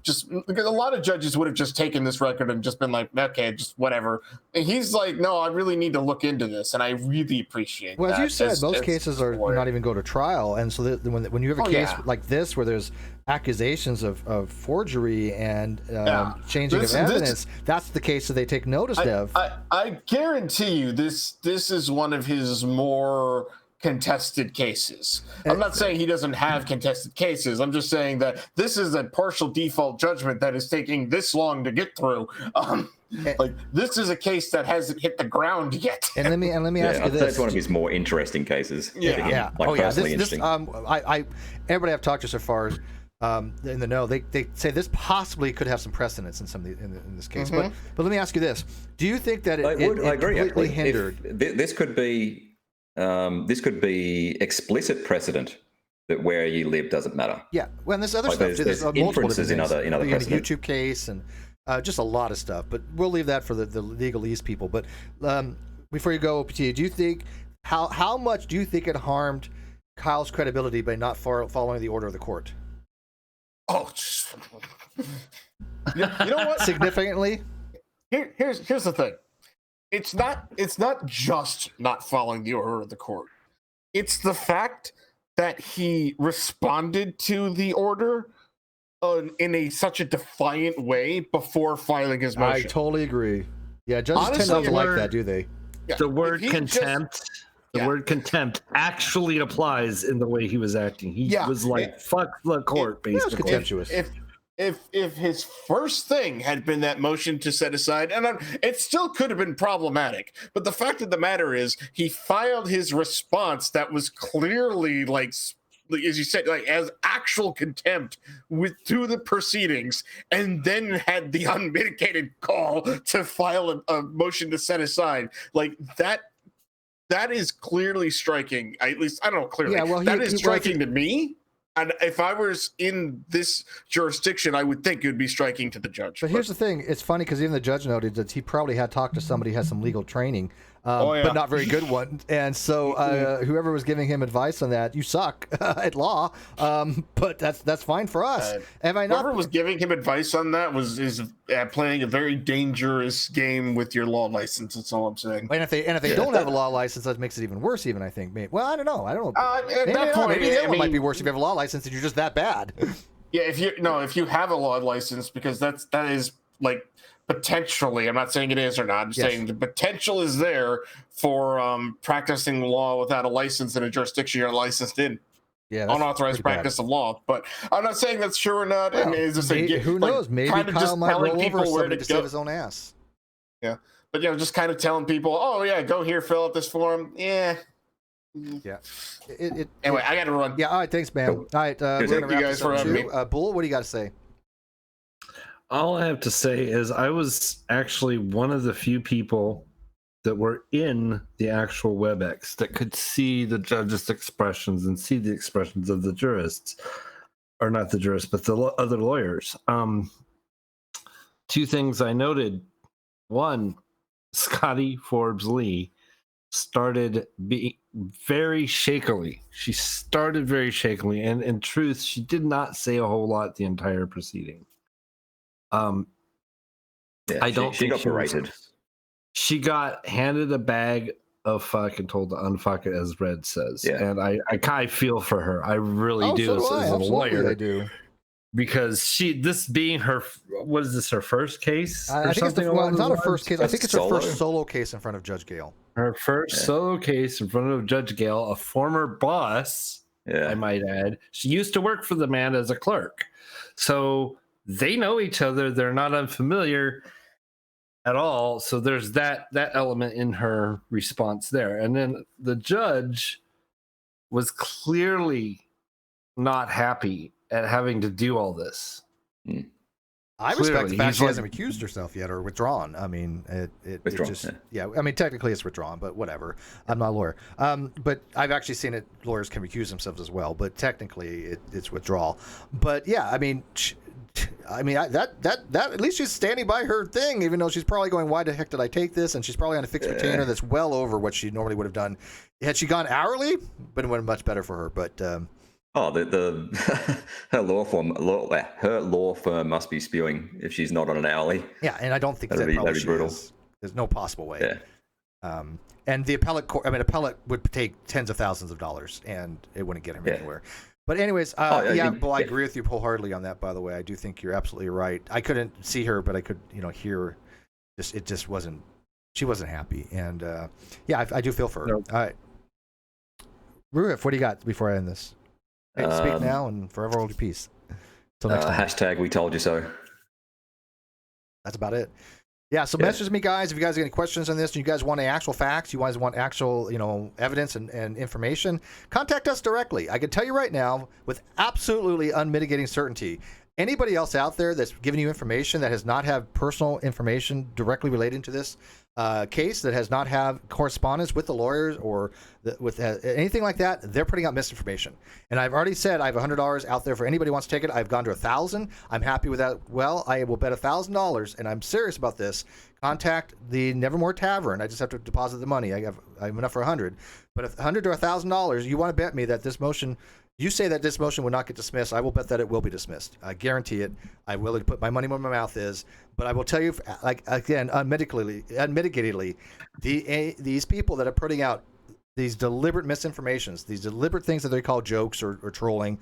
just because a lot of judges would have just taken this record and just been like, okay, just whatever. And he's like, no, I really need to look into this, and I really appreciate. Well, that. as you said, most cases are not even go to trial, and so when you have a case like this where there's accusations of forgery and changing of evidence, that's the case that they take notice of. I guarantee you, this is one of his more contested cases. I'm not saying he doesn't have contested cases. I'm just saying that this is a partial default judgment that is taking this long to get through. Like this is a case that hasn't hit the ground yet. And let me ask you this: that's one of his more interesting cases. Yeah. Personally interesting. Everybody I've talked to so far in the know, they say this possibly could have some precedence in in this case. But let me ask you this: do you think that it completely hindered? This could be. This could be explicit precedent that where you live doesn't matter. Yeah, well, and there's other stuff. There's inferences in other precedent. A YouTube case and just a lot of stuff. But we'll leave that for the legalese people. But before you go, OPT, do you think how much do you think it harmed Kyle's credibility by not following the order of the court? Oh, you know what? Significantly. Here's the thing. It's not just not following the order of the court. It's the fact that he responded to the order in such a defiant way before filing his motion. I totally agree. Yeah, judges tend not to like that, do they? Yeah, the word contempt. The word contempt actually applies in the way he was acting. He was like, "Fuck the court," basically. It was contemptuous. If his first thing had been that motion to set aside, and it still could have been problematic, but the fact of the matter is he filed his response that was clearly like, as you said, like as actual contempt to the proceedings, and then had the unmitigated call to file a motion to set aside. Like that is clearly striking. At least I don't know clearly. Yeah, well, that is striking to me. And if I was in this jurisdiction, I would think it would be striking to the judge. But here's the thing. It's funny because even the judge noted that he probably had talked to somebody who has some legal training, but not very good one. And so whoever was giving him advice on that, you suck at law, but that's fine for us. Whoever was giving him advice on that is playing a very dangerous game with your law license. That's all I'm saying. And if they don't have a law license, that makes it even worse. Even I think. Maybe, well, I don't know. At that point, maybe the other one might be worse if you have a law license and you're just that bad. Yeah, if you have a law license, because that is like potentially, I'm not saying it is or not, I'm saying the potential is there for practicing law without a license in a jurisdiction you're licensed in. Yeah, unauthorized practice of law. But I'm not saying that's true or not. Well, I mean, it's just who knows? Maybe Kyle might roll over somebody to save his own ass. Yeah, but just kind of telling people, oh yeah, go here, fill out this form. Yeah. Anyway, I got to run. Yeah, all right, thanks, man. All right, we're going to wrap this up too. Bull, what do you got to say? All I have to say is I was actually one of the few people that were in the actual WebEx that could see the judge's expressions and see the expressions of the jurists, or not the jurists, but the other lawyers. Two things I noted. One, Scotty Forbes Lee started being very shakily. She started very shakily, and in truth, she did not say a whole lot the entire proceeding. I don't she think got berated. She got handed a bag of fuck and told to unfuck it, as Red says. Yeah. And I kind of feel for her. I really do as a lawyer. I do. Because this being her, what is this, her first case? I think it's not her first case. I think it's her first solo case in front of Judge Gale. Her first solo case in front of Judge Gale, a former boss, I might add. She used to work for the man as a clerk. So they know each other. They're not unfamiliar at all. So there's that element in her response there. And then the judge was clearly not happy at having to do all this. I respect the fact she hasn't recused herself yet or withdrawn. I mean, it just I mean, technically it's withdrawn, but whatever. I'm not a lawyer. But I've actually seen it. Lawyers can recuse themselves as well, but technically it's withdrawal. But yeah, I mean, that at least she's standing by her thing, even though she's probably going, why the heck did I take this? And she's probably on a fixed retainer that's well over what she normally would have done. Had she gone hourly, but it would have been much better for her. But Oh, the her law firm must be spewing if she's not on an hourly. Yeah, and I don't think That'd be brutal. is. There's no possible way. Yeah. And the appellate court, appellate would take tens of thousands of dollars, and it wouldn't get him anywhere. But anyways, I agree with you wholeheartedly on that. By the way, I do think you're absolutely right. I couldn't see her, but I could, hear. It just wasn't. She wasn't happy, and I do feel for her. Nope. All right, Ruf, what do you got before I end this? Hey, speak now and forever hold your peace. Till next time. Hashtag we told you so. That's about it. Yeah, so message me, guys, if you guys have any questions on this, and you guys want actual facts, you guys want actual, evidence and information, contact us directly. I can tell you right now, with absolutely unmitigating certainty, anybody else out there that's giving you information that has not have personal information directly relating to this case, that has not have correspondence with the lawyers or with anything like that, they're putting out misinformation. And I've already said I have $100 out there for anybody who wants to take it. I've gone to 1,000. I'm happy with that. Well, I will bet $1,000, and I'm serious about this. Contact the Nevermore Tavern. I just have to deposit the money. I have enough for 100. But if $100 to $1,000, you want to bet me that this motion. You say that this motion will not get dismissed. I will bet that it will be dismissed. I guarantee it. I'm willing to put my money where my mouth is. But I will tell you, again, unmitigatedly, these people that are putting out these deliberate misinformations, these deliberate things that they call jokes or trolling,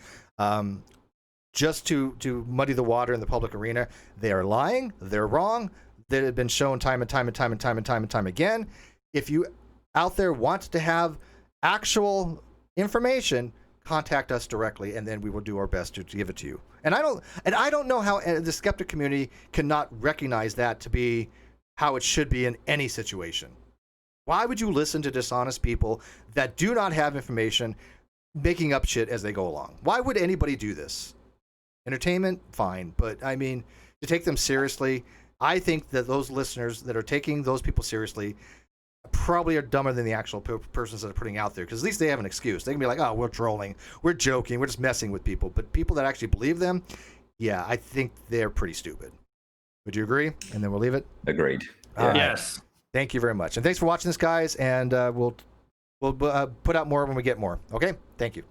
just to muddy the water in the public arena, they are lying. They're wrong. That have been shown time and time again. If you out there want to have actual information, contact us directly, and then we will do our best to give it to you. And I don't know how the skeptic community cannot recognize that to be how it should be in any situation. Why would you listen to dishonest people that do not have information, making up shit as they go along? Why would anybody do this? Entertainment, fine, but I mean, to take them seriously, I think that those listeners that are taking those people seriously probably are dumber than the actual persons that are putting out there, because at least they have an excuse. They can be like, oh, we're trolling, we're joking, we're just messing with people. But people that actually believe them, yeah, I think they're pretty stupid. Would you agree? And then we'll leave it. Agreed. Yes. Thank you very much, and thanks for watching this, guys. And we'll put out more when we get more. Okay, thank you.